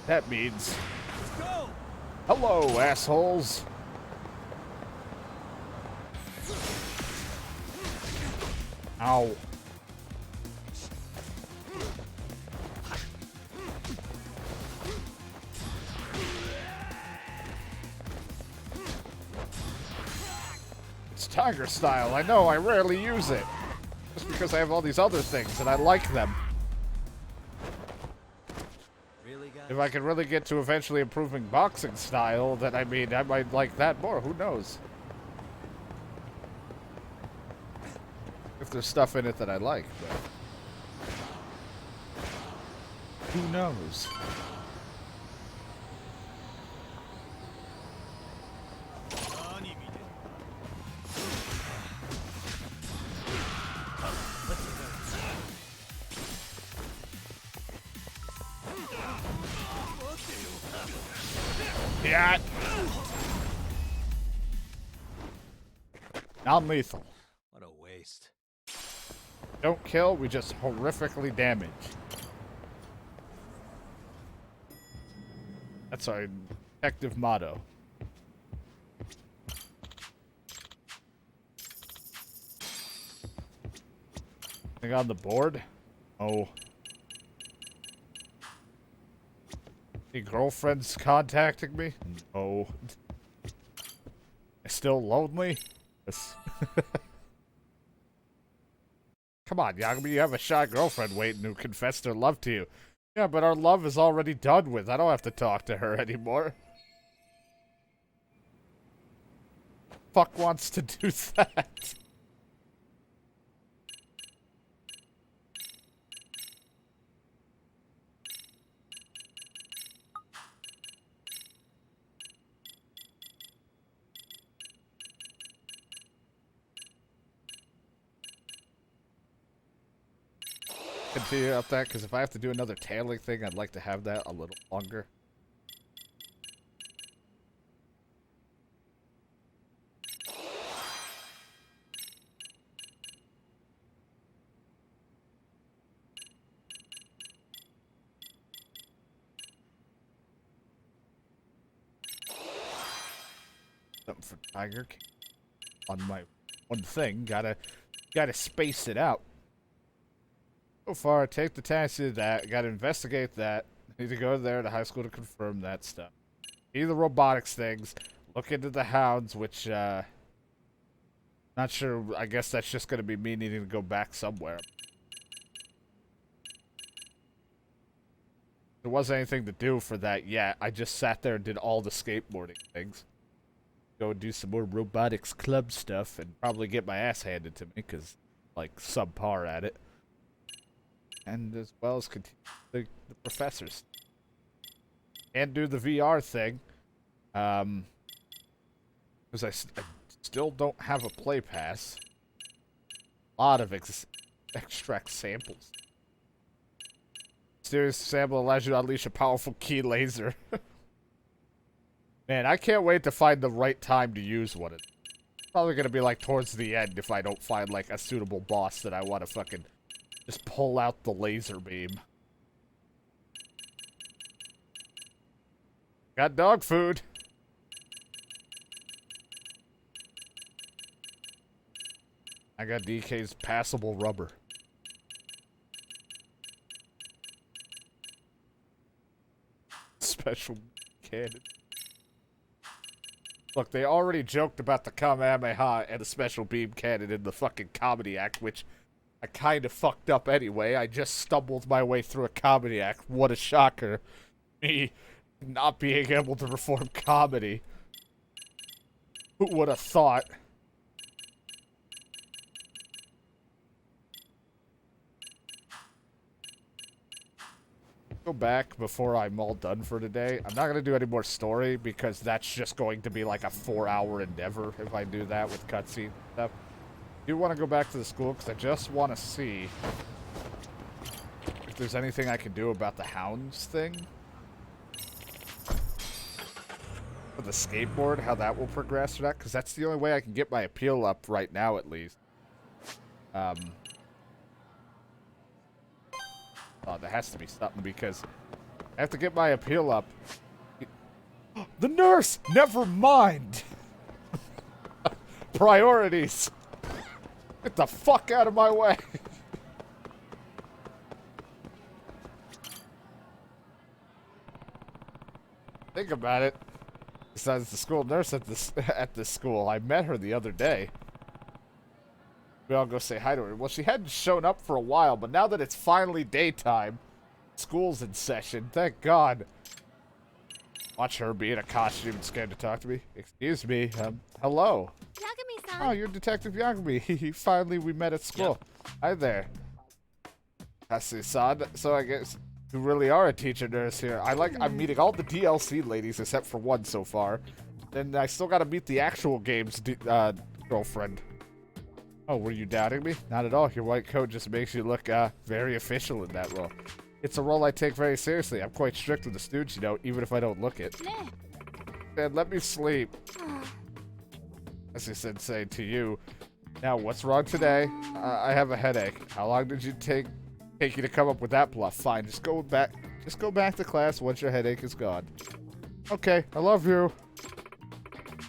That means, let's go. hello, assholes. Ow. It's tiger style. I know, I rarely use it. Just because I have all these other things and I like them. If I could really get to eventually improving boxing style, then I mean, I might like that more. Who knows? If there's stuff in it that I like, but who knows? Yeah. Non-lethal. What a waste. Don't kill, we just horrifically damage. That's our detective motto. Thing on the board? Oh. Any girlfriends contacting me? No. Still lonely? Yes. Come on, Yagami, you have a shy girlfriend waiting who confessed her love to you. Yeah, but our love is already done with. I don't have to talk to her anymore. Fuck wants to do that? Continue up that, because if I have to do another tailing thing, I'd like to have that a little longer. Something for Tiger King on my one thing. Gotta space it out. So far, take the taxi to that. Gotta investigate that. Need to go there to high school to confirm that stuff. See the robotics things. Look into the hounds, which, not sure. I guess that's just gonna be me needing to go back somewhere. There wasn't anything to do for that yet. I just sat there and did all the skateboarding things. Go and do some more robotics club stuff and probably get my ass handed to me because, like, subpar at it. And as well as continue the professors. And do the VR thing. Because I still don't have a play pass. A lot of extract samples. Mysterious sample allows you to unleash a powerful key laser. Man, I can't wait to find the right time to use one. It's probably gonna be like towards the end if I don't find like a suitable boss that I want to fucking just pull out the laser beam. Got dog food. I got DK's passable rubber. Special cannon. Look, they already joked about the Kamehameha and the special beam cannon in the fucking comedy act, which I kind of fucked up anyway. I just stumbled my way through a comedy act. What a shocker. Me not being able to perform comedy. Who would have thought? Go back before I'm all done for today. I'm not going to do any more story because that's just going to be like a 4-hour endeavor if I do that with cutscene stuff. I do want to go back to the school because I just want to see if there's anything I can do about the hounds thing. For the skateboard, how that will progress or that, because that's the only way I can get my appeal up right now at least. Oh, there has to be something because I have to get my appeal up. The nurse! Never mind! Priorities! Get the fuck out of my way! Think about it. Besides the school nurse at this school, I met her the other day. We all go say hi to her. Well, she hadn't shown up for a while, but now that it's finally daytime, school's in session. Thank God. Watch her be in a costume and scared to talk to me. Excuse me. Hello. Yagami-san. Oh, you're Detective Yagami. Finally, we met at school. Yep. Hi there. Hasi-san. So I guess you really are a teacher nurse here. I'm meeting all the DLC ladies except for one so far. Then I still got to meet the actual game's girlfriend. Oh, were you doubting me? Not at all. Your white coat just makes you look very official in that role. It's a role I take very seriously. I'm quite strict with the students, you know, even if I don't look it. Man, let me sleep. As I sensei to you. Now, what's wrong today? I have a headache. How long did you take you to come up with that bluff? Fine, just go back to class once your headache is gone. Okay, I love you.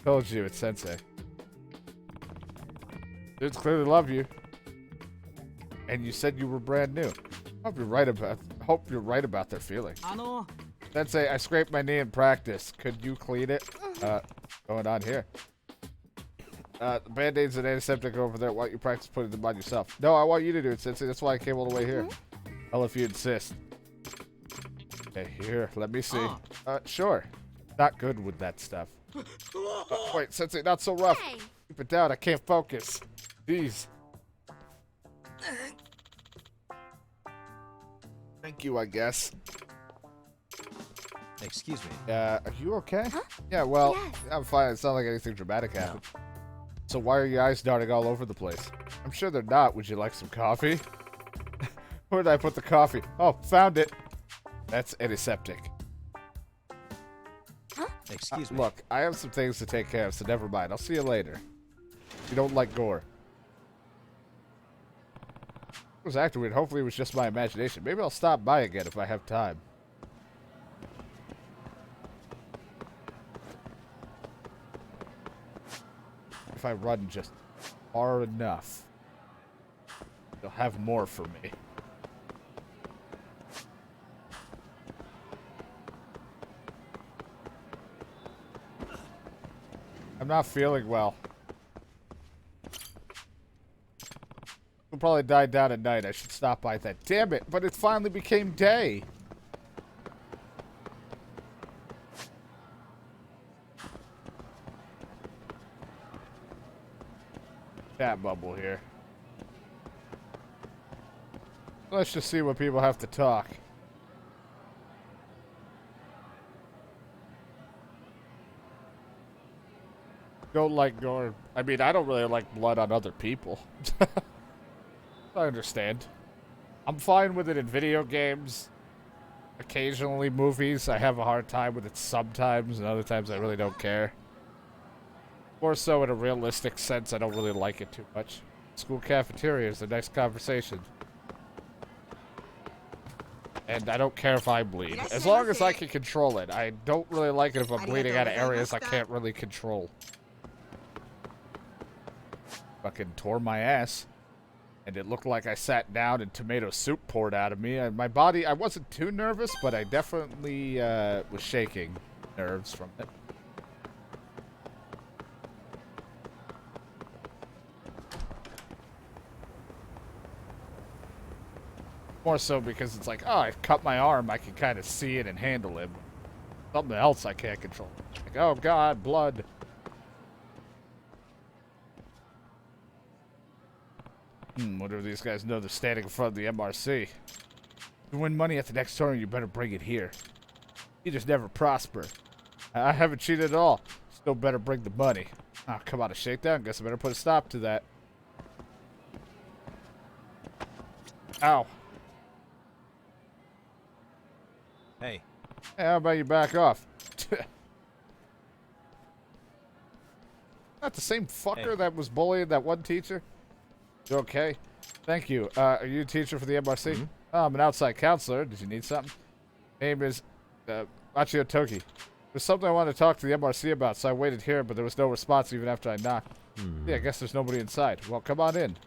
Told you, it's sensei. Dudes clearly love you. And you said you were brand new. Hope you're right about their feelings. Sensei, I scraped my knee in practice. Could you clean it? Going on here. The band-aids and antiseptic over there. Why don't you practice putting them on yourself? No, I want you to do it, Sensei. That's why I came all the way here. Hell, if you insist. Okay, here. Let me see. Sure. Not good with that stuff. Wait, Sensei, not so rough. Hey. Keep it down. I can't focus. Jeez. Thank you, I guess. Excuse me. Are you okay? Huh? Yeah, well, Yes. I'm fine. It's not like anything dramatic happened. No. So why are your eyes darting all over the place? I'm sure they're not. Would you like some coffee? Where did I put the coffee? Oh, found it. That's antiseptic. Huh? Excuse me. Look, I have some things to take care of, so never mind. I'll see you later. You don't like gore. It was acting weird. Hopefully it was just my imagination. Maybe I'll stop by again if I have time. If I run just far enough, you'll have more for me. I'm not feeling well. It'll probably die down at night. I should stop by that. Damn it, but it finally became day. Chat bubble here. Let's just see what people have to talk. Don't like gore. I mean, I don't really like blood on other people. I understand. I'm fine with it in video games. Occasionally movies. I have a hard time with it sometimes, and other times I really don't care. More so in a realistic sense, I don't really like it too much. School cafeteria is the next conversation. And I don't care if I bleed. As long as I can control it. I don't really like it if I'm bleeding out of areas I can't really control. Fucking tore my ass. And it looked like I sat down and tomato soup poured out of me. And my body, I wasn't too nervous, but I definitely was shaking nerves from it. More so because it's like, oh, I cut my arm, I can kind of see it and handle it. Something else I can't control. Like, oh god, blood. Whatever these guys know, they're standing in front of the MRC. To win money at the next tournament, you better bring it here. You just never prosper. I haven't cheated at all. Still better bring the money. Oh, come on, a shakedown? Guess I better put a stop to that. Ow. Hey. Hey, how about you back off? Not the same fucker that was bullying that one teacher? You okay? Thank you. Are you a teacher for the MRC? Mm-hmm. Oh, I'm an outside counselor. Did you need something? Name is Machio Toki. There's something I wanted to talk to the MRC about, so I waited here, but there was no response even after I knocked. Yeah, I guess there's nobody inside. Well, come on in.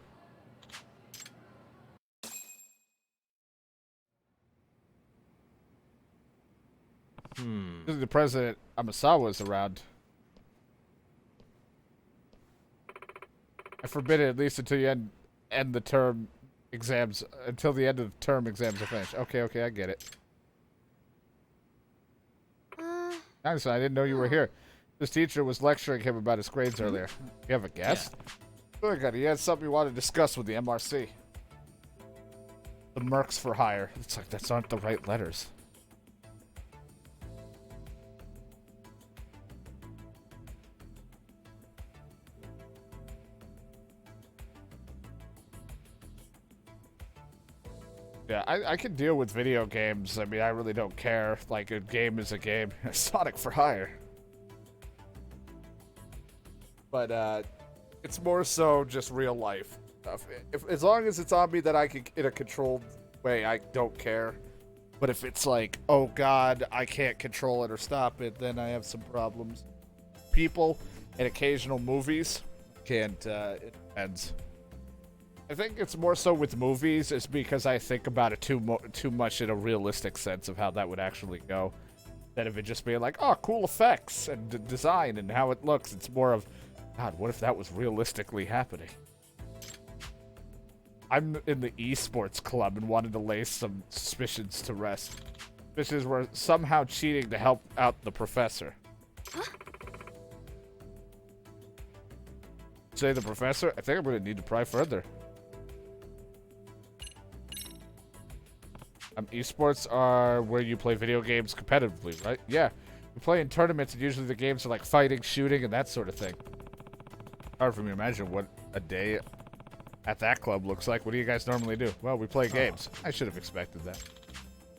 The president, Amasawa, is around. I forbid it at least until you end the term exams, until the end of the term exams are finished. Okay, I get it. Nice, I didn't know you were here. This teacher was lecturing him about his grades earlier. You have a guest? Yeah. Good, he had something you want to discuss with the MRC. The Mercs for Hire. It's like, that's not the right letters. Yeah, I can deal with video games. I mean, I really don't care. Like, a game is a game. Sonic for Hire. But, it's more so just real life stuff. As long as it's on me that I can, in a controlled way, I don't care. But if it's like, oh god, I can't control it or stop it, then I have some problems. People and occasional movies can't, it depends. I think it's more so with movies is because I think about it too much in a realistic sense of how that would actually go. Instead of it just being like, oh, cool effects and design and how it looks. It's more of, God, what if that was realistically happening? I'm in the esports club and wanted to lay some suspicions to rest. Suspicions were somehow cheating to help out the professor. Say the professor? I think I'm going to need to pry further. Esports are where you play video games competitively, right? Yeah. We play in tournaments, and usually the games are like fighting, shooting, and that sort of thing. Hard for me to imagine what a day at that club looks like. What do you guys normally do? Well, we play games. I should have expected that.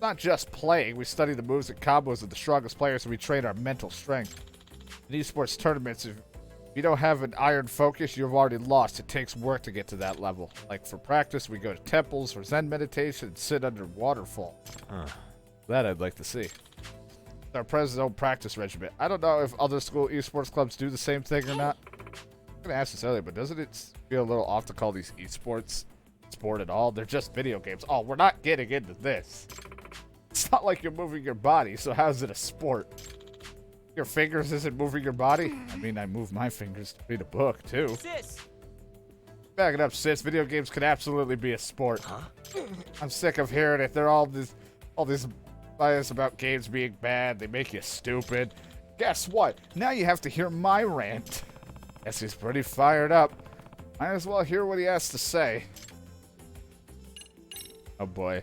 Not just playing. We study the moves and combos of the strongest players, and we train our mental strength. In esports tournaments, if you don't have an iron focus, you've already lost. It takes work to get to that level. Like for practice, we go to temples for Zen meditation and sit under waterfall. That I'd like to see. It's our president's own practice regimen. I don't know if other school esports clubs do the same thing or not. I'm going to ask this earlier, but doesn't it feel a little off to call these esports sport at all? They're just video games. Oh, we're not getting into this. It's not like you're moving your body, so how's it a sport? Your fingers isn't moving your body? I mean, I move my fingers to read a book, too. Sis! Back it up, sis. Video games can absolutely be a sport. Huh? I'm sick of hearing it. They're all this bias about games being bad. They make you stupid. Guess what? Now you have to hear my rant. Guess he's pretty fired up. Might as well hear what he has to say. Oh boy.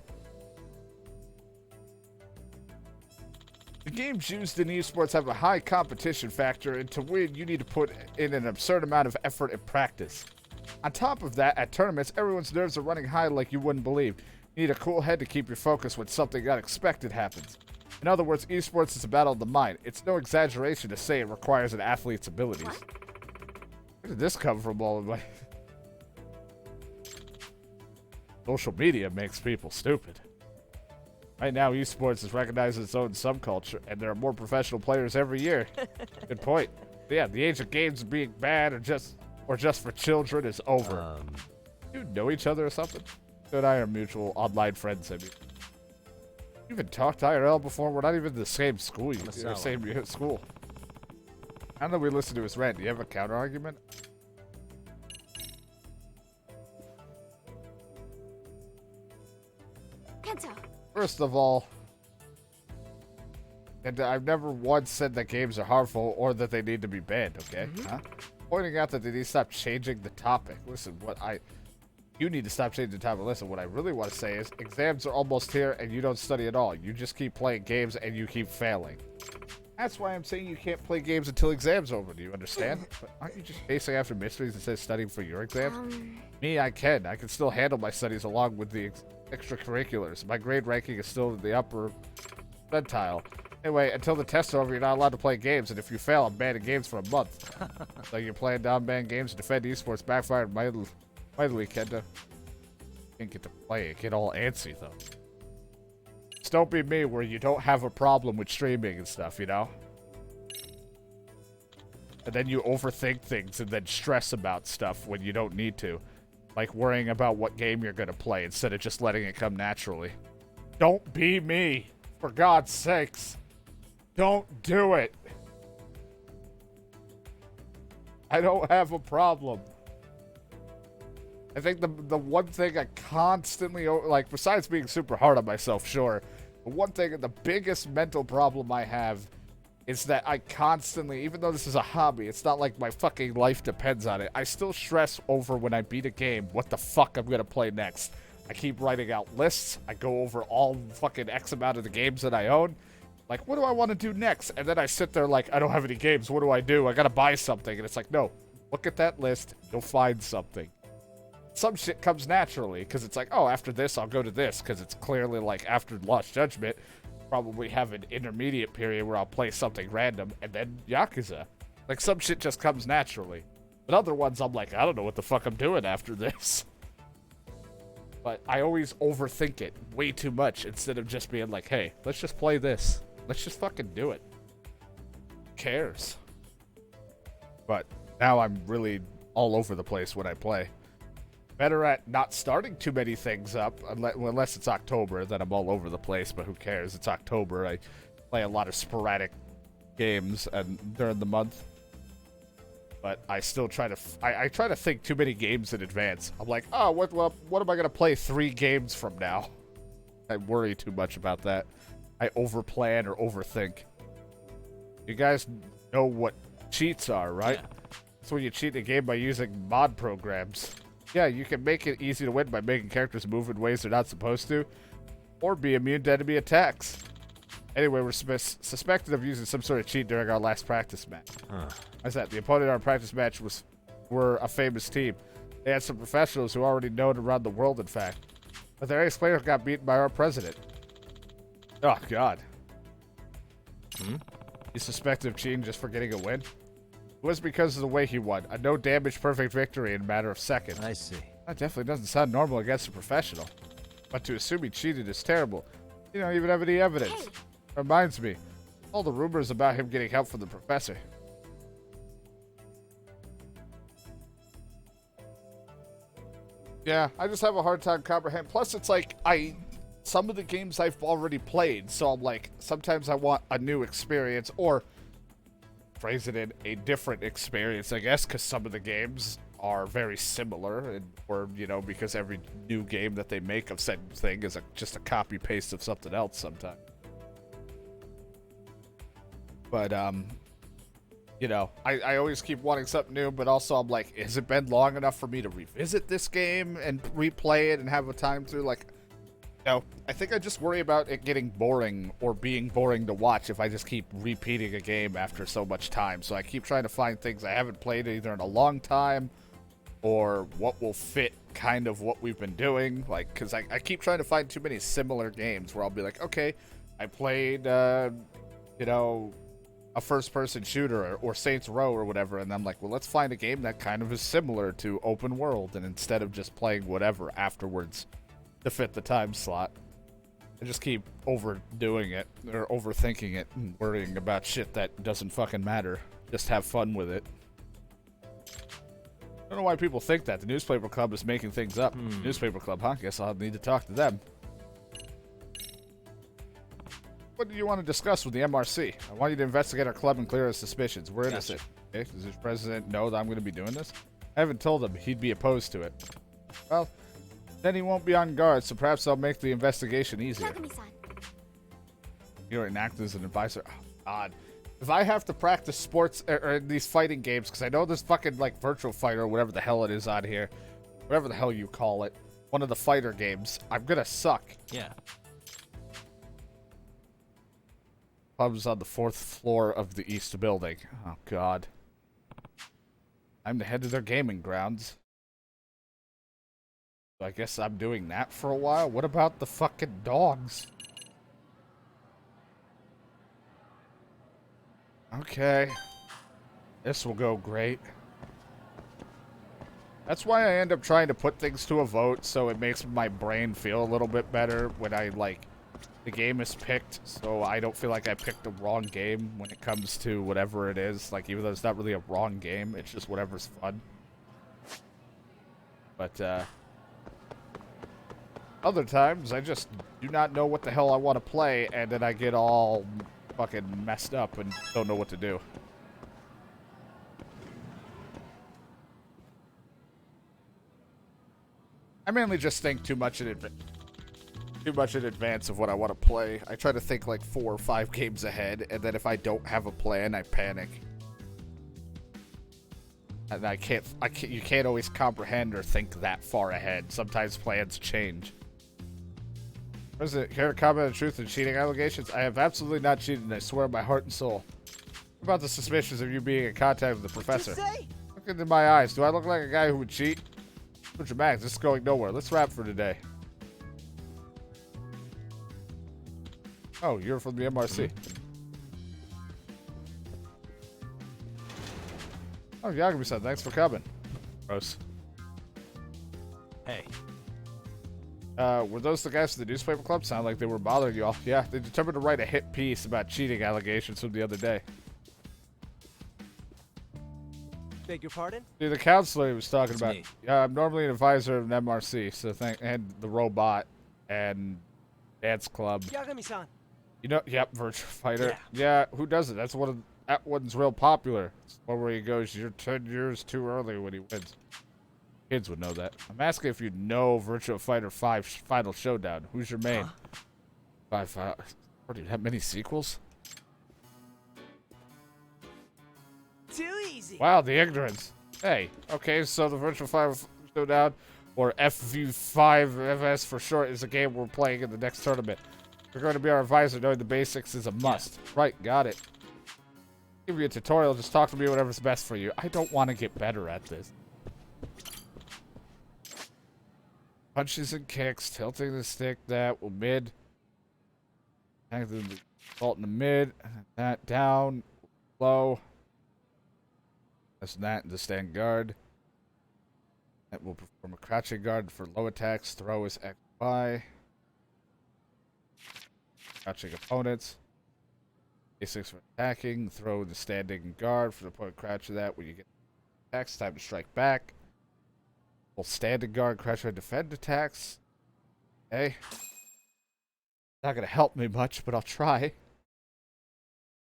The games used in esports have a high competition factor, and to win, you need to put in an absurd amount of effort and practice. On top of that, at tournaments, everyone's nerves are running high like you wouldn't believe. You need a cool head to keep your focus when something unexpected happens. In other words, esports is a battle of the mind. It's no exaggeration to say it requires an athlete's abilities. Where did this come from all of my... Social media makes people stupid. Right now, esports is recognized as its own subculture, and there are more professional players every year. Good point. Yeah, the age of games being bad or just for children is over. You know each other or something? You and I are mutual online friends, I mean. You even talked IRL before? We're not even in the same school. Same school. Now that we listen to his rant, do you have a counter argument? First of all, and I've never once said that games are harmful or that they need to be banned, okay? Huh? Pointing out that they need to stop changing the topic. Listen, you need to stop changing the topic. Listen, what I really want to say is exams are almost here and you don't study at all. You just keep playing games and you keep failing. That's why I'm saying you can't play games until exams over. Do you understand? But aren't you just chasing after mysteries instead of studying for your exams? Me, I can. I can still handle my studies along with the extracurriculars. My grade ranking is still in the upper percentile. Anyway, until the test's over, you're not allowed to play games, and if you fail, I'm banning games for a month. So you're playing down banned games to defend esports backfired mightily, Kenda. Didn't get to play it. Get all antsy, though. Just don't be me where you don't have a problem with streaming and stuff, you know? And then you overthink things and then stress about stuff when you don't need to. Like worrying about what game you're going to play instead of just letting it come naturally. Don't be me. For God's sakes. Don't do it. I don't have a problem. I think the one thing I constantly, like, besides being super hard on myself, sure, the one thing, the biggest mental problem I have is that I constantly, even though this is a hobby, it's not like my fucking life depends on it, I still stress over when I beat a game what the fuck I'm gonna play next. I keep writing out lists, I go over all fucking X amount of the games that I own, like, what do I want to do next? And then I sit there like, I don't have any games, what do? I gotta buy something, and it's like, no, look at that list, you'll find something. Some shit comes naturally, because it's like, oh, after this, I'll go to this, because it's clearly like, after Lost Judgment, probably have an intermediate period where I'll play something random, and then Yakuza. Like, some shit just comes naturally. But other ones, I'm like, I don't know what the fuck I'm doing after this. But I always overthink it way too much, instead of just being like, hey, let's just play this. Let's just fucking do it. Who cares? But now I'm really all over the place when I play. Better at not starting too many things up, unless it's October, then I'm all over the place, but who cares? It's October. I play a lot of sporadic games during the month. But I still try to... I try to think too many games in advance. I'm like, oh, what am I going to play 3 games from now? I worry too much about that. I overplan or overthink. You guys know what cheats are, right? Yeah. That's when you cheat a game by using mod programs. Yeah, you can make it easy to win by making characters move in ways they're not supposed to, or be immune to enemy attacks. Anyway, we're suspected of using some sort of cheat during our last practice match. How's that? The opponent in our practice match were a famous team. They had some professionals who are already known around the world, in fact. But their ex-player got beaten by our president. Oh, God. He's suspected of cheating just for getting a win? It was because of the way he won. A no-damage perfect victory in a matter of seconds. I see. That definitely doesn't sound normal against a professional. But to assume he cheated is terrible. You don't even have any evidence. Reminds me. All the rumors about him getting help from the professor. Yeah, I just have a hard time comprehending. Plus, it's like, some of the games I've already played, so I'm like, sometimes I want a new experience, or phrase it in a different experience, I guess, because some of the games are very similar, and or you know, because every new game that they make of said thing is just a copy paste of something else sometimes. But you know, I always keep wanting something new, but also I'm like, has it been long enough for me to revisit this game and replay it and have a time through? Like, no, I think I just worry about it getting boring or being boring to watch if I just keep repeating a game after so much time. So I keep trying to find things I haven't played either in a long time or what will fit kind of what we've been doing. Like, because I keep trying to find too many similar games where I'll be like, okay, I played, you know, a first-person shooter or Saints Row or whatever, and I'm like, well, let's find a game that kind of is similar to open world, and instead of just playing whatever afterwards to fit the time slot, I just keep overdoing it or overthinking it and worrying about shit that doesn't fucking matter. Just have fun with it. I don't know why people think that. The newspaper club is making things up. Newspaper club, huh? Guess I'll need to talk to them. What do you want to discuss with the MRC? I want you to investigate our club and clear our suspicions. We're innocent. Okay? Does the president know that I'm going to be doing this? I haven't told him. He'd be opposed to it. Well, then he won't be on guard, so perhaps I'll make the investigation easier. You're an actor as an advisor. Oh, God. If I have to practice sports or these fighting games, because I know there's fucking like Virtual Fighter or whatever the hell it is on here, whatever the hell you call it, one of the fighter games, I'm going to suck. Yeah. Club's on the 4th floor of the East Building. Oh, God. I'm the head of their gaming grounds. So I guess I'm doing that for a while. What about the fucking dogs? Okay. This will go great. That's why I end up trying to put things to a vote, so it makes my brain feel a little bit better when I, like, the game is picked, so I don't feel like I picked the wrong game when it comes to whatever it is. Like, even though it's not really a wrong game, it's just whatever's fun. But, other times, I just do not know what the hell I want to play, and then I get all fucking messed up and don't know what to do. I mainly just think too much in advance of what I want to play. I try to think like 4 or 5 games ahead, and then if I don't have a plan, I panic. And you can't always comprehend or think that far ahead. Sometimes plans change. President, care to comment on the truth and cheating allegations? I have absolutely not cheated, and I swear on my heart and soul. What about the suspicions of you being in contact with the professor? Look into my eyes. Do I look like a guy who would cheat? So dramatic. This is going nowhere. Let's wrap for today. Oh, you're from the MRC. Oh, Yakuza, thanks for coming. Gross. Hey. Were those the guys from the newspaper club? Sound like they were bothering you all. Yeah, they determined to write a hit piece about cheating allegations from the other day. Beg your pardon? See, the counselor he was talking That's about. me. Yeah, I'm normally an advisor of an MRC, so and the robot and dance club. Yagami-san. You know, yep, Virtua Fighter. Yeah, who does it? That one's real popular. It's one where he goes, "You're 10 years too early" when he wins. Kids would know that. I'm asking if you know Virtua Fighter 5 Final Showdown. Who's your main? Five. What do you have many sequels? Too easy. Wow, the ignorance. Hey, okay, so the Virtua Fighter Showdown, or FV5FS for short, is a game we're playing in the next tournament. You're going to be our advisor. Knowing the basics is a must. Right, got it. Give you a tutorial. Just talk to me whatever's best for you. I don't want to get better at this. Punches and kicks, tilting the stick, that will mid. Vault in the mid, that down, low. That's that in the stand guard. That will perform a crouching guard for low attacks. Throw is X, Y. Crouching opponents. Basics for attacking. Throw the standing guard for the opponent crouching that when you get attacks. Time to strike back. Full standing guard, crouch and defend attacks. Okay. Not gonna help me much, but I'll try.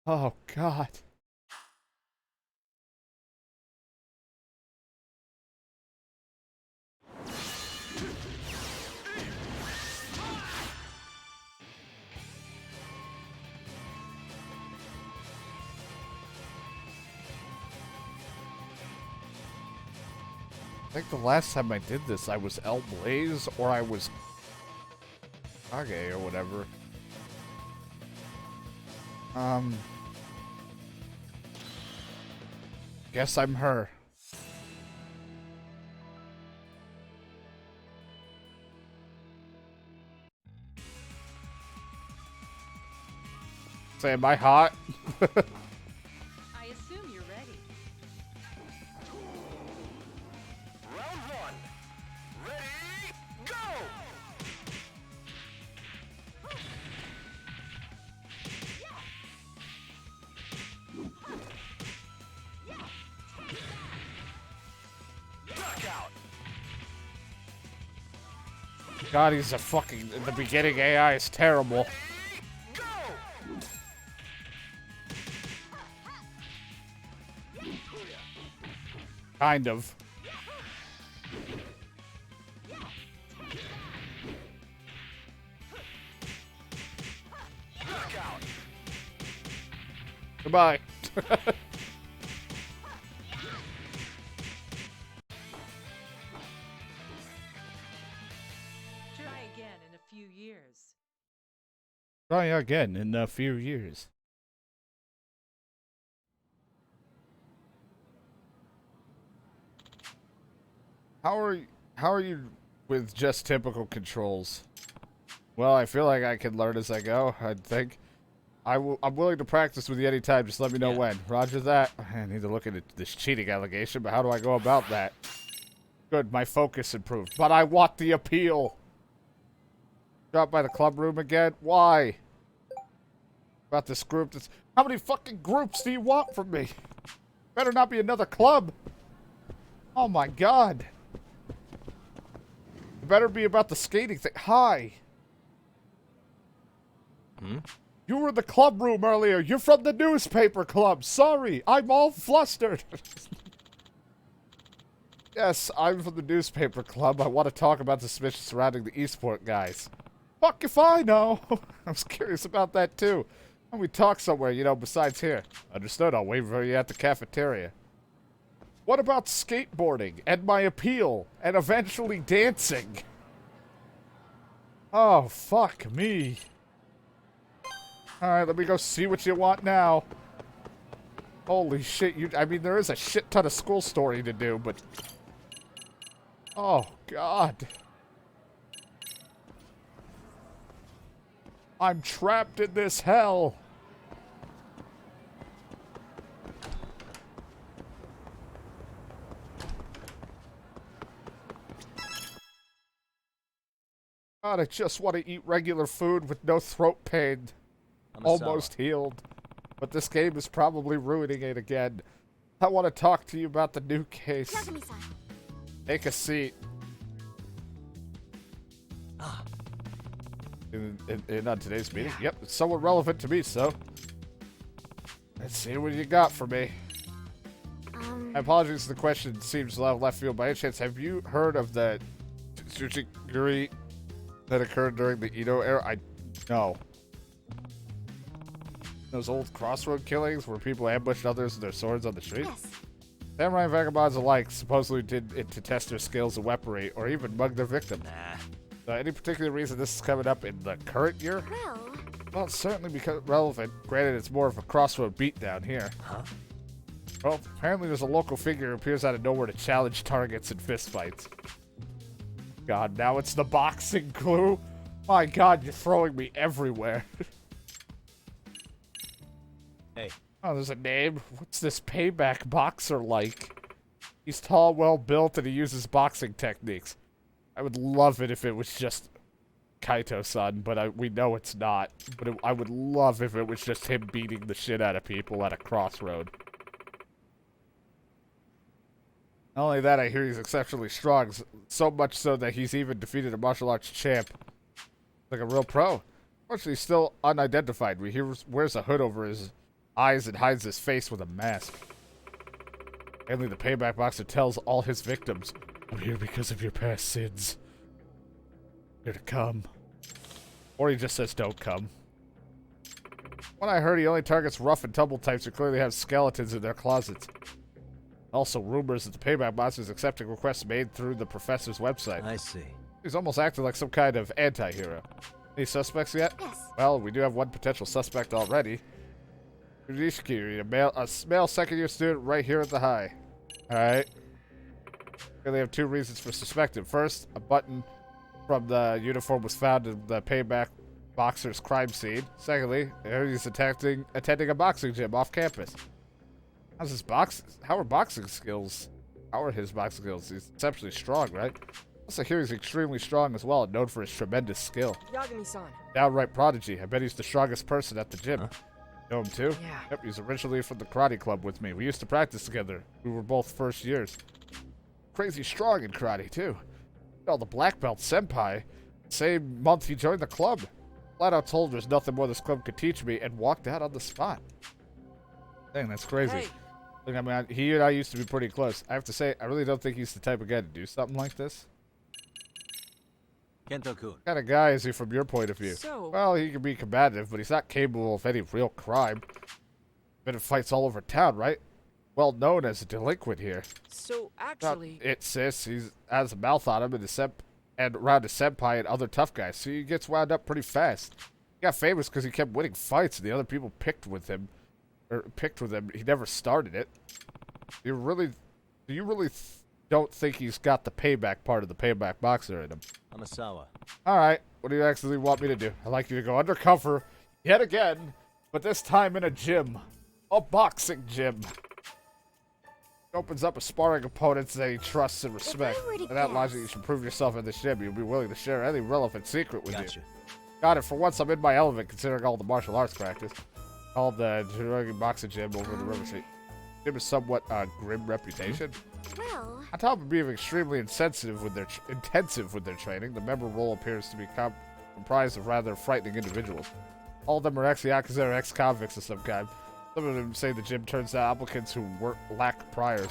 Oh God. think the last time I did this, I was El Blaze or I was Kage or whatever. Guess I'm her. Say, am I hot? I assume you're ready. Round one. Ready, go! Knockout. God, he's a fucking... In the beginning, AI is terrible. Go! Kind of. Knockout. Goodbye. Try again in a few years. Try again in a few years. How are you with just typical controls? Well, I feel like I can learn as I go. I think I'm willing to practice with you anytime. Just let me know when. Roger that. I need to look into this cheating allegation, but how do I go about that? Good, my focus improved, but I want the appeal. Drop by the club room again? Why? About this group that's... How many fucking groups do you want from me? Better not be another club. Oh my god. It better be about the skating thing. Hi. You were in the club room earlier. You're from the newspaper club. Sorry, I'm all flustered. Yes, I'm from the newspaper club. I want to talk about the suspicion surrounding the esport guys. Fuck if I know. I was curious about that too. And we talk somewhere, you know, besides here. Understood. I'll wait for you at the cafeteria. What about skateboarding and my appeal and eventually dancing? Oh, fuck me. Alright, let me go see what you want now. Holy shit, I mean, there is a shit ton of school story to do, but... Oh, God. I'm trapped in this hell. God, I just want to eat regular food with no throat pain. Almost healed. But this game is probably ruining it again. I want to talk to you about the new case. Take a seat. In on today's meeting? Yep, it's somewhat relevant to me, so. Let's see what you got for me. My apologies if the question seems left field. By any chance, have you heard of the Tsuchiguri that occurred during the Edo era? No. Those old crossroad killings where people ambushed others with their swords on the street? Yes. Samurai and vagabonds alike supposedly did it to test their skills of weaponry or even mug their victim. Nah. Any particular reason this is coming up in the current year? Well, it's certainly because relevant. Granted, it's more of a crossroad beatdown here. Huh? Well, apparently there's a local figure who appears out of nowhere to challenge targets in fistfights. God, now it's the boxing clue? My God, you're throwing me everywhere. Hey. Oh, there's a name. What's this payback boxer like? He's tall, well-built, and he uses boxing techniques. I would love it if it was just Kaito-san, but we know it's not. But I would love if it was just him beating the shit out of people at a crossroad. Not only that, I hear he's exceptionally strong, so much so that he's even defeated a martial arts champ. Like a real pro. Unfortunately, he's still unidentified. He wears a hood over his eyes and hides his face with a mask. Only the payback boxer tells all his victims, "I'm here because of your past sins. Here to come." Or he just says, "Don't come." When I heard he only targets rough and tumble types who clearly have skeletons in their closets. Also, rumors that the Payback Monster is accepting requests made through the professor's website. I see. He's almost acting like some kind of anti-hero. Any suspects yet? Yes. Well, we do have one potential suspect already. Nishiki, a male second-year student right here at the high. Alright. We have two reasons for suspecting. First, a button from the uniform was found in the Payback Boxer's crime scene. Secondly, he's attending a boxing gym off campus. How are his boxing skills? How are his boxing skills? He's exceptionally strong, right? Also, here he's extremely strong as well and known for his tremendous skill. Yagami-san. Downright prodigy. I bet he's the strongest person at the gym. Huh? Know him too? Yeah. Yep, he's originally from the karate club with me. We used to practice together. We were both first years. Crazy strong in karate too. You know, the black belt senpai, same month he joined the club. Flat out told there's nothing more this club could teach me and walked out on the spot. Dang, that's crazy. Hey. Look, I mean, he and I used to be pretty close. I have to say, I really don't think he's the type of guy to do something like this. Kento-kun. What kind of guy is he from your point of view? So- Well, he can be combative, but he's not capable of any real crime. Been in fights all over town, right? Well known as a delinquent here. So, Not actually... it, sis. He has a mouth on him and around his senpai and other tough guys, so he gets wound up pretty fast. He got famous because he kept winning fights, and the other people picked with him. He never started it. Do you really don't think he's got the payback part of the Payback Boxer in him? Amasawa. Alright, what do you actually want me to do? I'd like you to go undercover, yet again, but this time in a gym. A boxing gym. It opens up a sparring opponents that he trusts and respects. were to And that guess- logic, you should prove yourself in this gym. You'll be willing to share any relevant secret with Gotcha. you. Got it. For once, I'm in my element, considering all the martial arts practice. Called the Dragon Boxing Gym over in the River Street. Gym is somewhat grim reputation. Well, On top of being extremely intensive with their training, the member roll appears to be comprised of rather frightening individuals. All of them are ex-Yakuza or ex-convicts of some kind. Some of them say the gym turns out applicants who lack priors.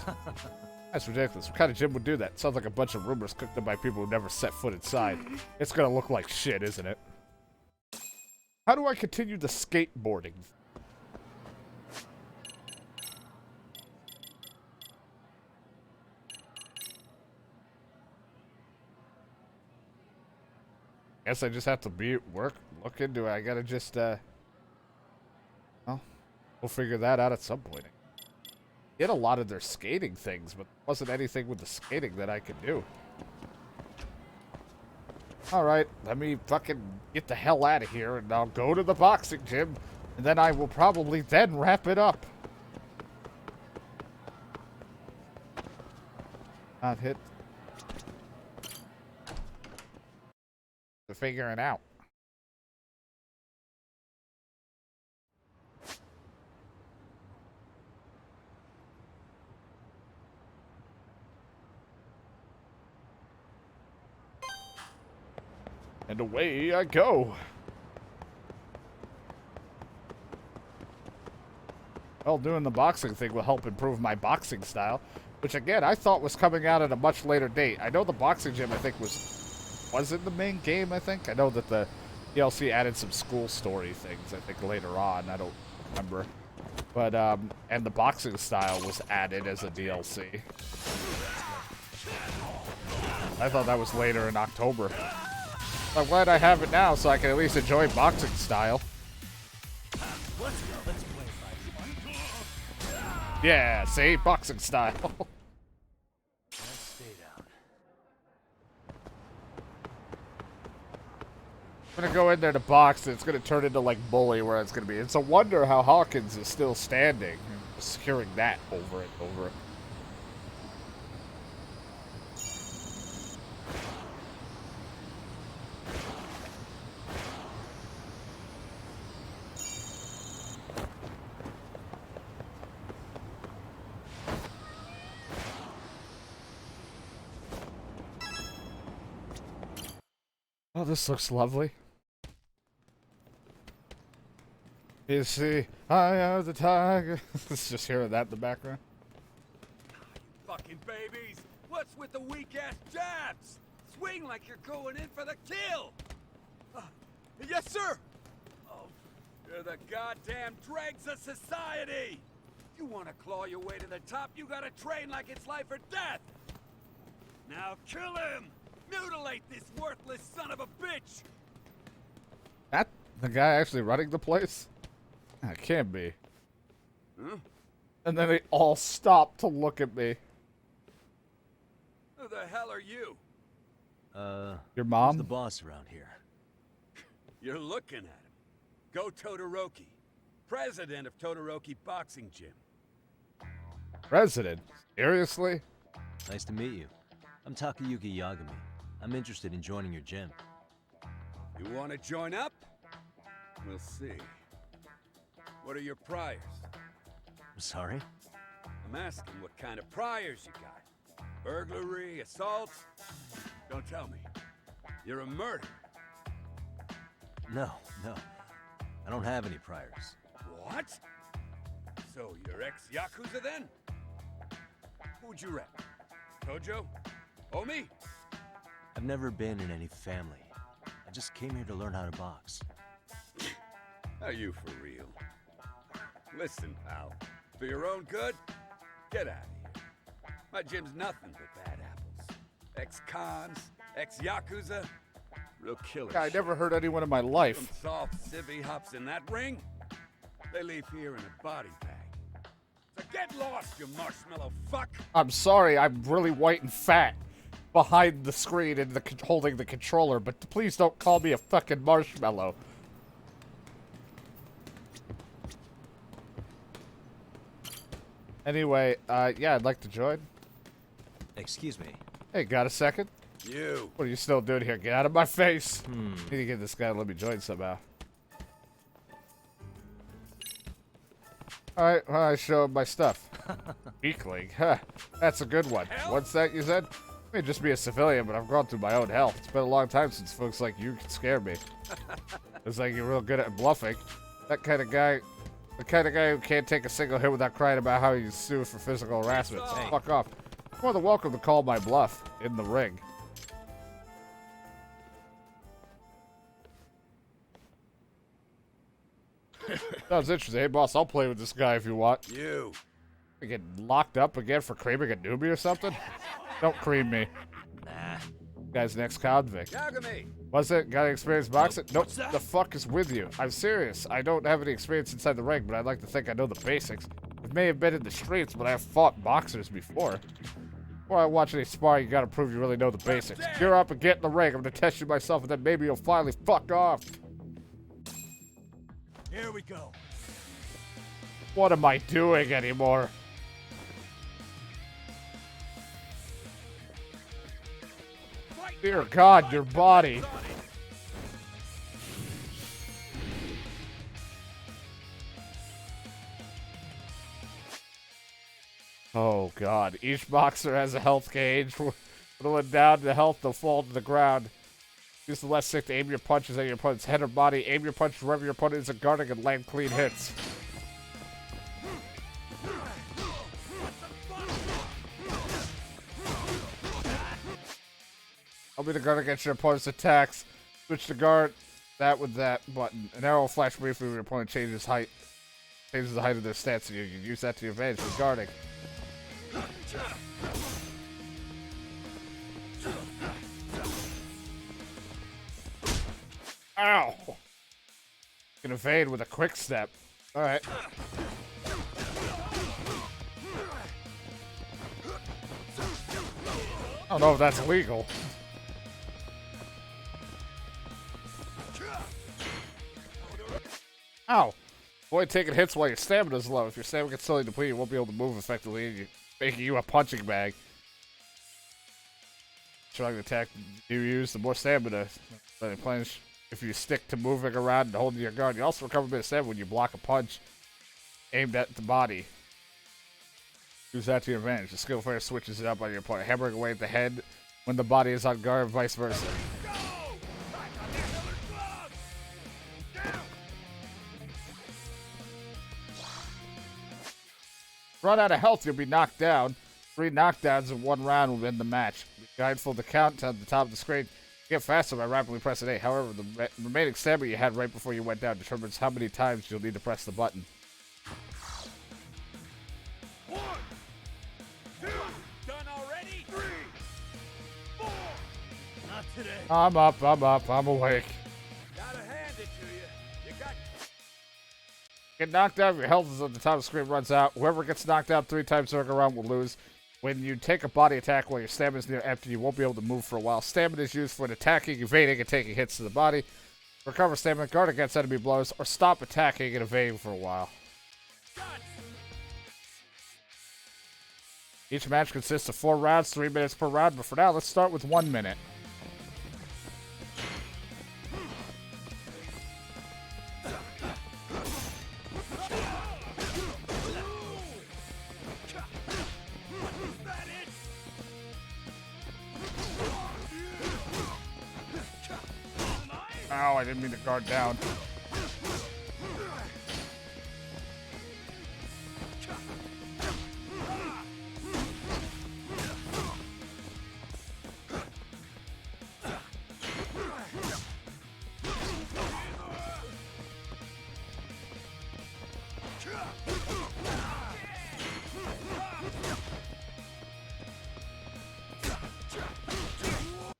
That's ridiculous. What kind of gym would do that? Sounds like a bunch of rumors cooked up by people who never set foot inside. It's gonna look like shit, isn't it? How do I continue the skateboarding? Guess I just have to look into it. I gotta just, well, we'll figure that out at some point. Did a lot of their skating things, but there wasn't anything with the skating that I could do. Alright, let me fucking get the hell out of here, and I'll go to the boxing gym, and then I will probably then wrap it up. Not hit. To figure it out. And away I go. Well, doing the boxing thing will help improve my boxing style, which again I thought was coming out at a much later date. I know the boxing gym I think was in the main game, I think. I know that the DLC added some school story things, I think, later on. I don't remember. But, and the boxing style was added as a DLC. I thought that was later in October. I'm glad I have it now so I can at least enjoy boxing style. Yeah, see? Boxing style. I'm gonna go in there to box, and it's gonna turn into like Bully, where it's gonna be. It's a wonder how Hawkins is still standing, and securing that over and over. Oh, this looks lovely. You see, I am the tiger. Let's just hear that in the background. Fucking babies! What's with the weak-ass jabs? Swing like you're going in for the kill! Yes, sir! Oh, you're the goddamn dregs of society! You want to claw your way to the top, you gotta train like it's life or death! Now kill him! Mutilate this worthless son of a bitch! That the guy actually running the place? That can't be. Huh? And then they all stop to look at me. Who the hell are you? Your Who's mom? the boss around here? You're looking at him. Go Todoroki, president of Todoroki Boxing Gym. President? Seriously? Nice to meet you. I'm Takayuki Yagami. I'm interested in joining your gym. You want to join up? We'll see. What are your priors? I'm sorry? I'm asking what kind of priors you got. Burglary, assault? Don't tell me. You're a murderer. No. I don't have any priors. What? So you're ex-Yakuza then? Who'd you rep? Tojo? Omi? I've never been in any family. I just came here to learn how to box. Are you for real? Listen, pal. For your own good, get out of here. My gym's nothing but bad apples. Ex-cons, ex-Yakuza, real killer I shit. never heard anyone in my Some life. soft civvy hops in that ring, they leave here in a body bag. So get lost, you marshmallow fuck! I'm sorry, I'm really white and fat behind the screen and holding the controller, but please don't call me a fucking marshmallow. Anyway, yeah, I'd like to join. Excuse me. Hey, got a second? You! What are you still doing here? Get out of my face! Need to get this guy to let me join somehow. Alright, well, I show him my stuff. Weakling, huh? That's a good one. What's that you said? I may just be a civilian, but I've gone through my own hell. It's been a long time since folks like you could scare me. It's like you're real good at bluffing. That kind of guy, the kind of guy who can't take a single hit without crying about how he's sued for physical harassment. So fuck off. You're more than welcome to call my bluff in the ring. Sounds interesting. Hey, boss, I'll play with this guy if you want. You! I get locked up again for creaming a newbie or something? Don't cream me. Nah. Guy's an ex-convict. Yagami! Was it? Got any experience boxing? Nope. The fuck is with you? I'm serious. I don't have any experience inside the ring, but I'd like to think I know the basics. It may have been in the streets, but I've fought boxers before. Before I watch any sparring, you gotta prove you really know the basics. Gear up and get in the ring. I'm gonna test you myself, and then maybe you'll finally fuck off. Here we go. What am I doing anymore? Dear God, your body. Oh God, each boxer has a health gauge. Whittling down the health, they'll fall to the ground. Use the left stick to aim your punches at your opponent's head or body. Aim your punches wherever your opponent isn't guarding and land clean hits. I'll be the guard against your opponent's attacks. Switch to guard that with that button. An arrow will flash briefly when your opponent changes height. Changes the height of their stance, and you can use that to your advantage with guarding. Ow! You can evade with a quick step. Alright. I don't know if that's legal. Ow! Avoid taking hits while your stamina's low. If your stamina gets slowly depleted, you won't be able to move effectively, making you a punching bag. Trying to attack you use, the more stamina. Let it plunge. If you stick to moving around and holding your guard, you also recover a bit of stamina when you block a punch aimed at the body. Use that to your advantage. The skill fire switches it up on your opponent, hammering away at the head when the body is on guard, and vice versa. Run out of health, you'll be knocked down. 3 knockdowns in 1 round will end the match. Be mindful to count on the top of the screen. Get faster by rapidly pressing A. However, the remaining stamina you had right before you went down determines how many times you'll need to press the button. I'm up, I'm awake. Gotta hand it to you. You got Get knocked out, your health is at the top of the screen runs out. Whoever gets knocked out 3 times during a round will lose. When you take a body attack while your stamina is near empty, you won't be able to move for a while. Stamina is used for attacking, evading, and taking hits to the body. Recover stamina, guard against enemy blows, or stop attacking and evading for a while. Each match consists of 4 rounds, 3 minutes per round, but for now, let's start with 1 minute. Ow, I didn't mean to guard down.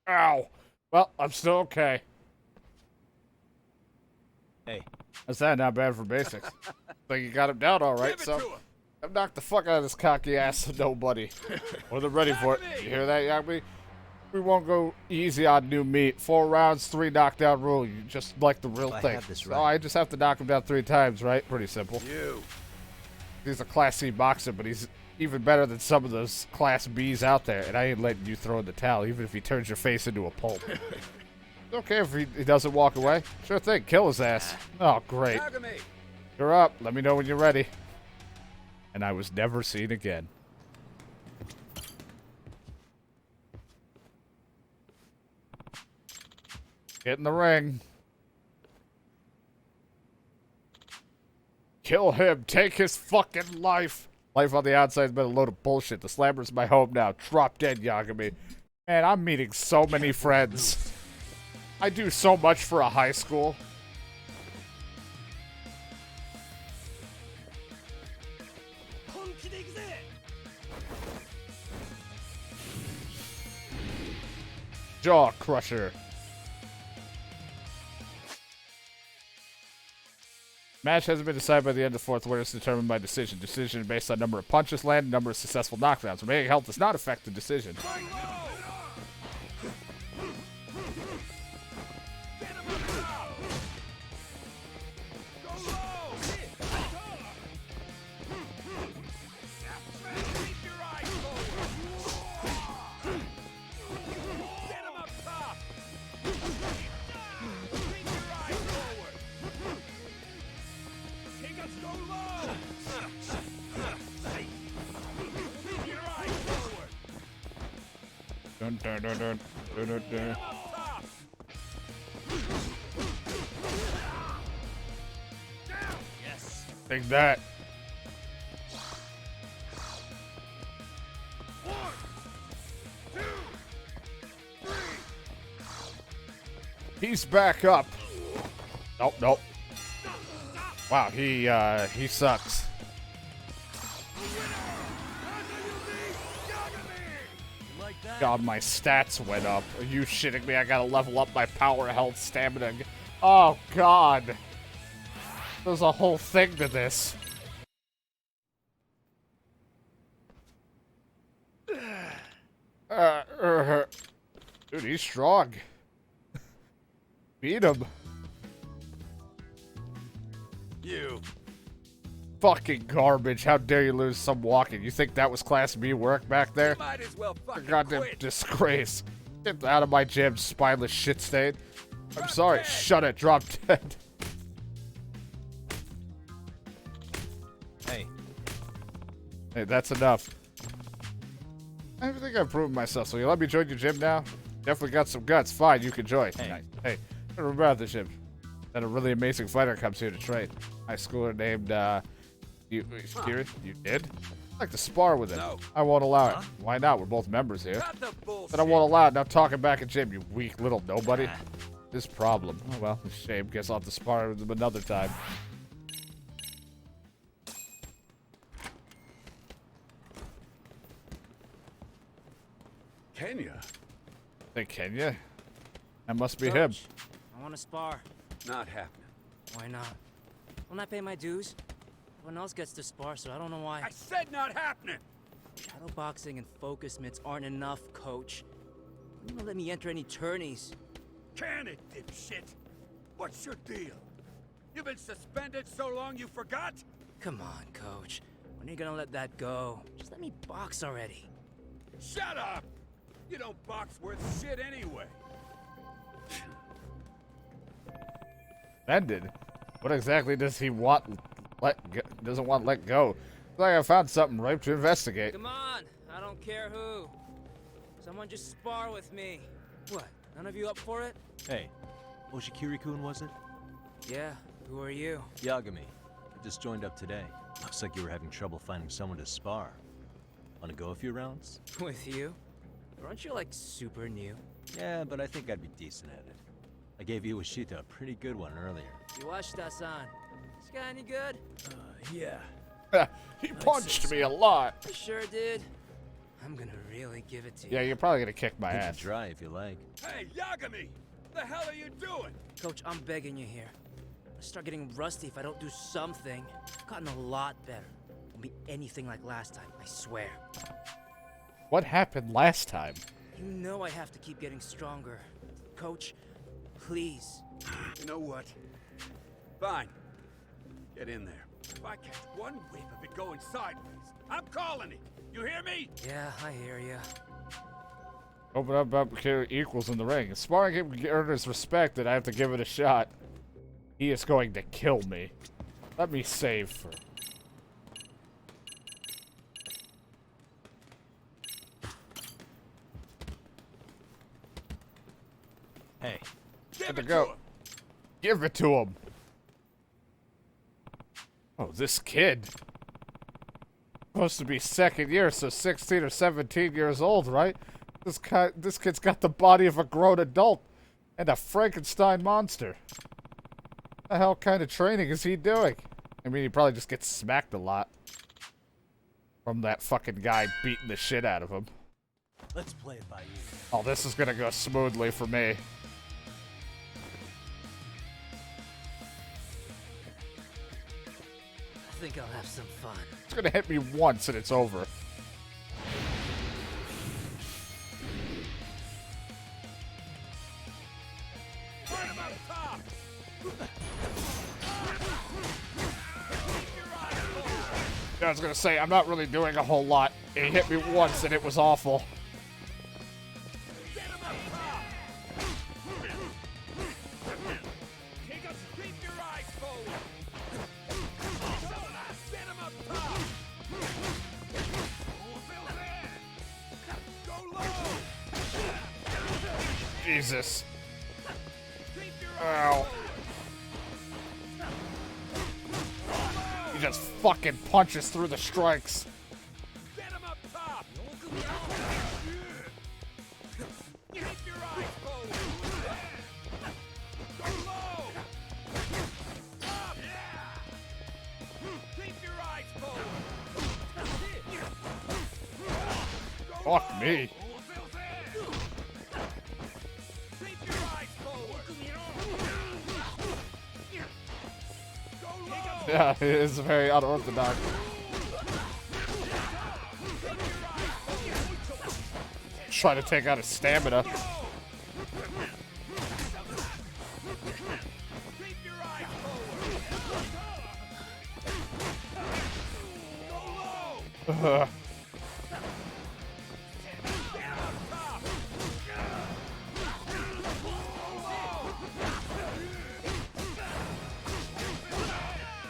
Ow. Well, I'm still okay. Hey, That's that, not bad for basics. Think you got him down all right, Give it so to him. I've knocked the fuck out of this cocky ass nobody. Well, they're ready for it. You hear that, Yagami? We won't go easy on new meat. 4 rounds, 3 knockdown rule. You just like the real I thing. have this So right. I just have to knock him down 3 times, right? Pretty simple. you. He's a Class C boxer, but he's even better than some of those Class Bs out there. And I ain't letting you throw in the towel, even if he turns your face into a pulp. It's okay if he doesn't walk away. Sure thing, kill his ass. Oh, great. Yagami. You're up. Let me know when you're ready. And I was never seen again. Get in the ring. Kill him. Take his fucking life. Life on the outside's been a load of bullshit. The Slammer's my home now. Drop dead, Yagami. Man, I'm meeting so many friends. I do so much for a high school. Jaw crusher. Match hasn't been decided by the end of the 4th. Winner is determined by decision. Decision based on number of punches landed, number of successful knockdowns. Remaining health does not affect the decision. Dun, dun, dun, dun, dun, dun, dun. Yes. Take that. He's back up. Nope, nope. Wow, he sucks. Like that? God, my stats went up. Are you shitting me? I gotta level up my power, health, stamina. Oh, God. There's a whole thing to this. Dude, he's strong. Beat him. You. Fucking garbage. How dare you lose some walking? You think that was Class B work back there? Might as well A fucking goddamn quit. disgrace. Get out of my gym, spineless shit stain. I'm sorry. Shut it. Drop dead. Hey, Hey, that's enough. I think I've proven myself, so you let me join your gym now? Definitely got some guts. Fine, you can join. Hey. Nice. Hey, remember about the gym. Then a really amazing fighter comes here to train. High schooler named, Kieran? You did? I'd like to spar with him. No. I won't allow it. Why not? We're both members here. Cut the bullshit. But I won't allow it. Now talking back at gym, you weak little nobody. This problem. Oh, well, a shame. Guess I'll have to spar with him another time. Kenya. Hey, Kenya? That must be him. Coach, I want to spar. Not happening. Why not? Don't I pay my dues? Everyone else gets to spar, so I don't know why. I said not happening! Shadow boxing and focus mitts aren't enough, Coach. You don't let me enter any tourneys. Can it, dipshit? What's your deal? You've been suspended so long you forgot? Come on, Coach. When are you gonna let that go? Just let me box already. Shut up! You don't box worth shit anyway. Ended. What exactly does he want? Doesn't want let go? Looks like I found something ripe to investigate. Come on, I don't care who. Someone just spar with me. What? None of you up for it? Hey, Oshikiri-kun, was it? Yeah. Who are you? Yagami. I just joined up today. Looks like you were having trouble finding someone to spar. Want to go a few rounds? With you? Aren't you like super new? Yeah, but I think I'd be decent at it. I gave Iwashita a pretty good one earlier. Iwashita-san. This guy any good? Yeah. He punched me a lot. I sure did. I'm gonna really give it to you. Yeah, you're probably gonna kick my You ass. can try if you like. Hey, Yagami! The hell are you doing? Coach, I'm begging you here. I start getting rusty if I don't do something. I've gotten a lot better. Won't be anything like last time, I swear. What happened last time? You know I have to keep getting stronger. Coach, please. You know what? Fine. Get in there. If I catch one whiff of it going sideways, I'm calling it. You hear me? Yeah, I hear ya. Open up here equals in the ring. If sparring can earn his respect, and I have to give it a shot. He is going to kill me. Let me save for... Hey, Give to it go. to him. Give it to him. Oh, this kid. Supposed to be second year, so 16 or 17 years old, right? This kid's got the body of a grown adult and a Frankenstein monster. What the hell kind of training is he doing? I mean, he probably just gets smacked a lot from that fucking guy beating the shit out of him. let's play it by ear. Oh, this is gonna go smoothly for me. I think I'll have some fun. It's gonna hit me once and it's over. Right him up top. Yeah, I was gonna say, I'm not really doing a whole lot. He hit me once and it was awful. Get him up top. Keep your eyes forward. Get him up top. Go low. Jesus. Keep your eyes Ow. forward. He just fucking punches through the strikes. Get him up top. Keep your eyes forward. Go low. Up. Keep your eyes forward. Go Fuck low. me. Keep your eyes forward. Go low. Yeah, it is very unorthodox. Try to take out his stamina. Keep your eyes forward. Go low. Ugh. Get up top. Go low.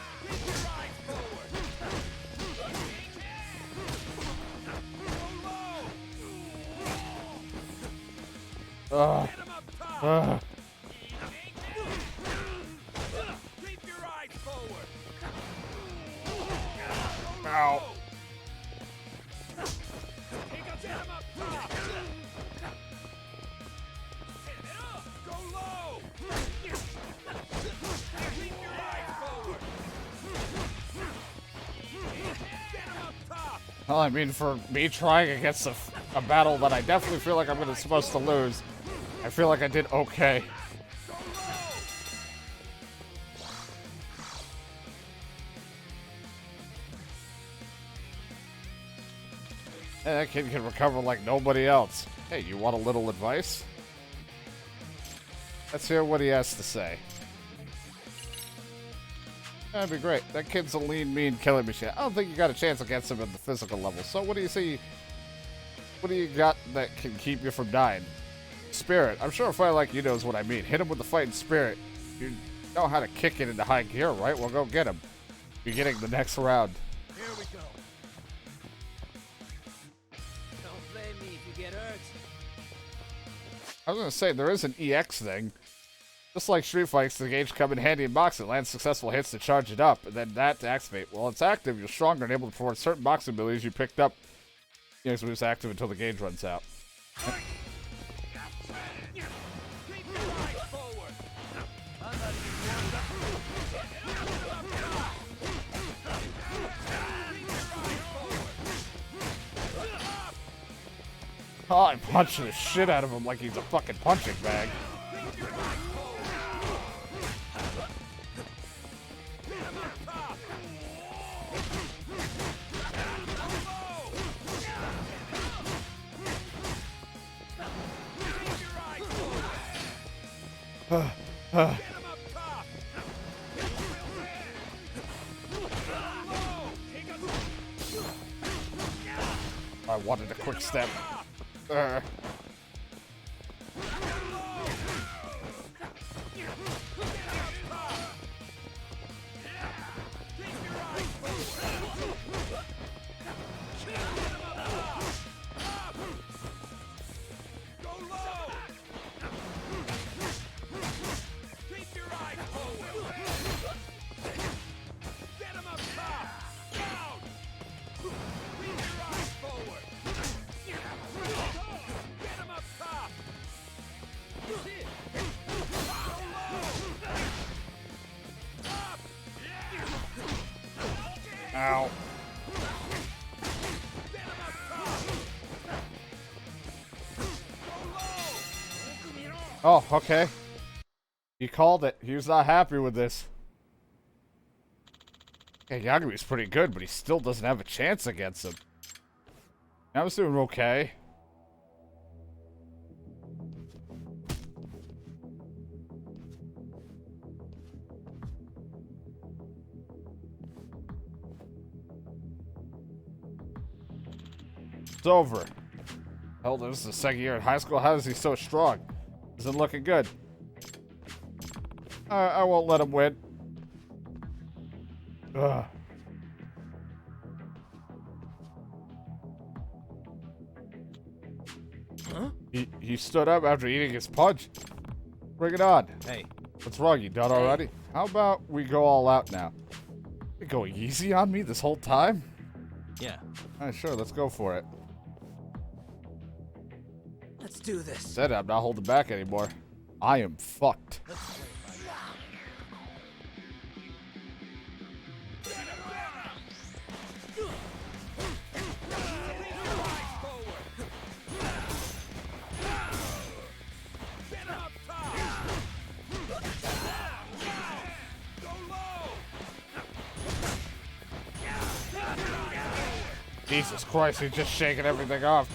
Keep your eyes forward. Go low. Ugh. Get him up top. Ugh. Keep your eyes forward. Ow. Get him up top. Go low. Keep your eyes forward. Get him up top. Well, I mean, for me trying against a battle that I definitely feel like I'm supposed to lose, I feel like I did okay. Hey, that kid can recover like nobody else. Hey, you want a little advice? Let's hear what he has to say. That'd be great. That kid's a lean, mean killing machine. I don't think you got a chance against him at the physical level. So what do you see? What do you got that can keep you from dying? Spirit. I'm sure a fighter like you knows what I mean. Hit him with the fighting spirit. You know how to kick it into high gear, right? Well, go get him. Beginning the next round. Here we go. Don't blame me if you get hurt. I was gonna say, there is an EX thing. Just like Street Fights, the gauge come in handy in boxing. Land successful hits to charge it up, and then that to activate. While it's active, you're stronger and able to perform certain boxing abilities you picked up. The EX move is active until the gauge runs out. Oh, I'm punching the shit out of him like he's a fucking punching bag. I wanted a quick step. Ow. Oh, okay. He called it. He was not happy with this. Yeah, Yagumi's pretty good, but he still doesn't have a chance against him. I was doing okay. It's over. Hell, this is the second year in high school. How is he so strong? Isn't looking good. I won't let him win. Ugh. Huh? He stood up after eating his punch. Bring it on. Hey. What's wrong? You done already? How about we go all out now? You going easy on me this whole time? Yeah. Alright, sure. Let's go for it. Let's do this. Said I'm not holding back anymore. I am fucked. Jesus Christ, he's just shaking everything off.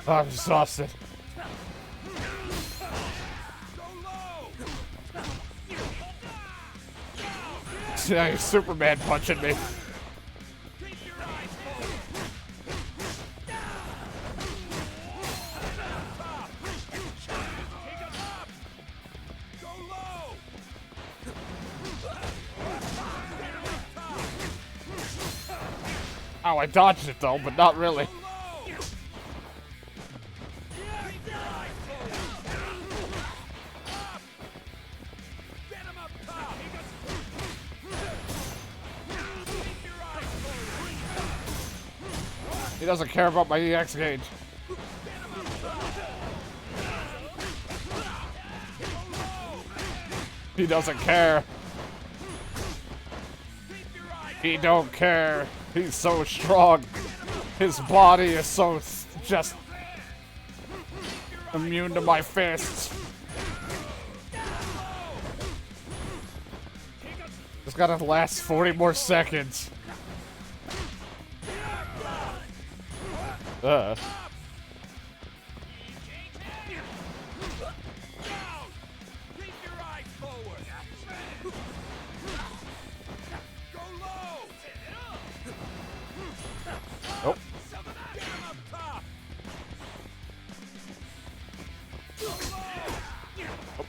I'm exhausted. Yeah, he's Superman punching me. Oh, I dodged it though, but not really. He doesn't care about my EX gauge. He doesn't care. He don't care. He's so strong. His body is so just immune to my fists. It's gotta last 40 more seconds. Nope. Oh,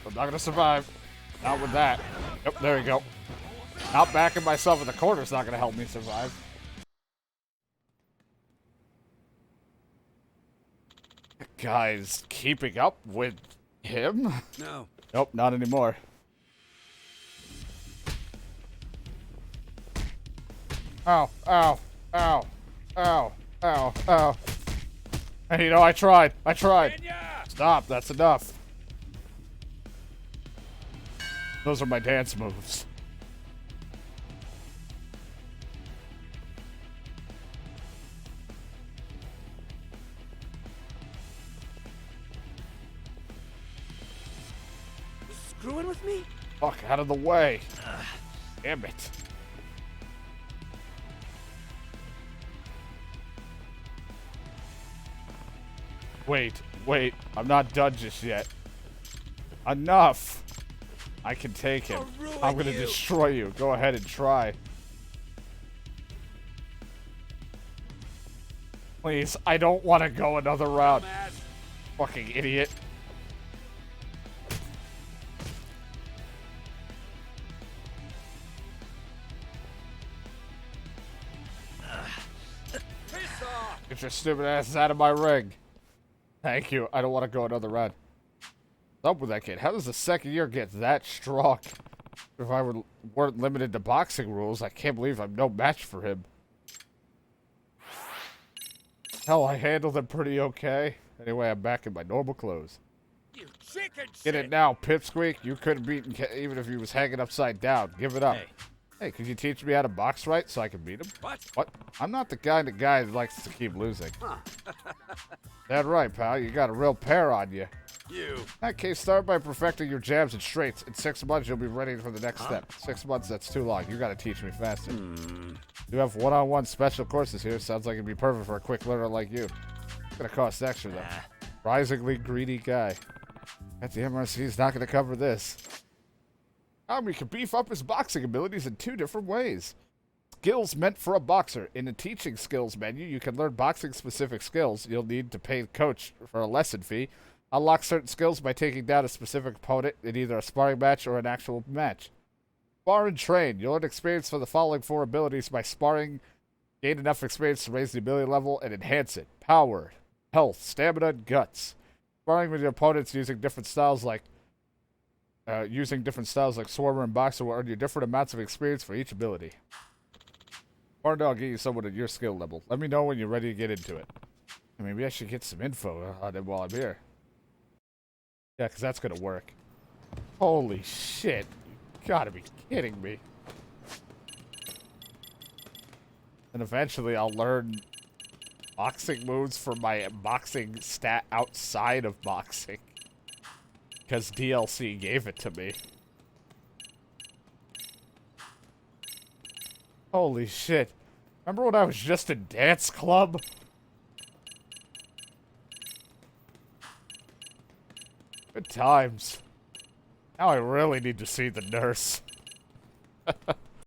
I'm not gonna survive. Not with that. Yep, there we go. Not backing myself in the corner is not gonna help me survive. Guys, keeping up with him? No. Nope, not anymore. Ow, ow, ow, ow, ow, ow. And you know, I tried. Stop, that's enough. Those are my dance moves. Screwing with me? Fuck, out of the way. Damn it. Wait, I'm not done just yet. Enough! I can take him. I'm gonna destroy you. Go ahead and try. Please, I don't want to go another round. Fucking idiot. Get your stupid asses out of my ring. Thank you. I don't want to go another round. What's up with that kid? How does the second year get that strong? If I weren't limited to boxing rules, I can't believe I'm no match for him. Hell, I handled him pretty okay. Anyway, I'm back in my normal clothes. You chicken Get it now, Pipsqueak. You couldn't beat him even if he was hanging upside down. Give it up. Hey, could you teach me how to box right so I can beat him? What? I'm not the kind of guy that likes to keep losing. That's right, pal. You got a real pair on you. In that case, start by perfecting your jabs and straights. In 6 months, you'll be ready for the next step. 6 months, that's too long. You gotta teach me faster. You have one-on-one special courses here. Sounds like it'd be perfect for a quick learner like you. It's gonna cost extra, though. Surprisingly greedy guy. At the MRC's not gonna cover this. We can beef up his boxing abilities in 2 different ways. Skills meant for a boxer. In the teaching skills menu, you can learn boxing-specific skills. You'll need to pay the coach for a lesson fee. Unlock certain skills by taking down a specific opponent in either a sparring match or an actual match. Spar and train. You'll earn experience for the following 4 abilities by sparring. Gain enough experience to raise the ability level and enhance it. Power, health, stamina, and guts. Sparring with your opponents using different styles like Swarmer and Boxer will earn you different amounts of experience for each ability. Or I'll get you someone at your skill level. Let me know when you're ready to get into it. Maybe I should get some info on it while I'm here. Yeah, because that's going to work. Holy shit. You gotta be kidding me. And eventually I'll learn boxing moves for my boxing stat outside of boxing. Because DLC gave it to me. Holy shit. Remember when I was just in dance club? Good times. Now I really need to see the nurse.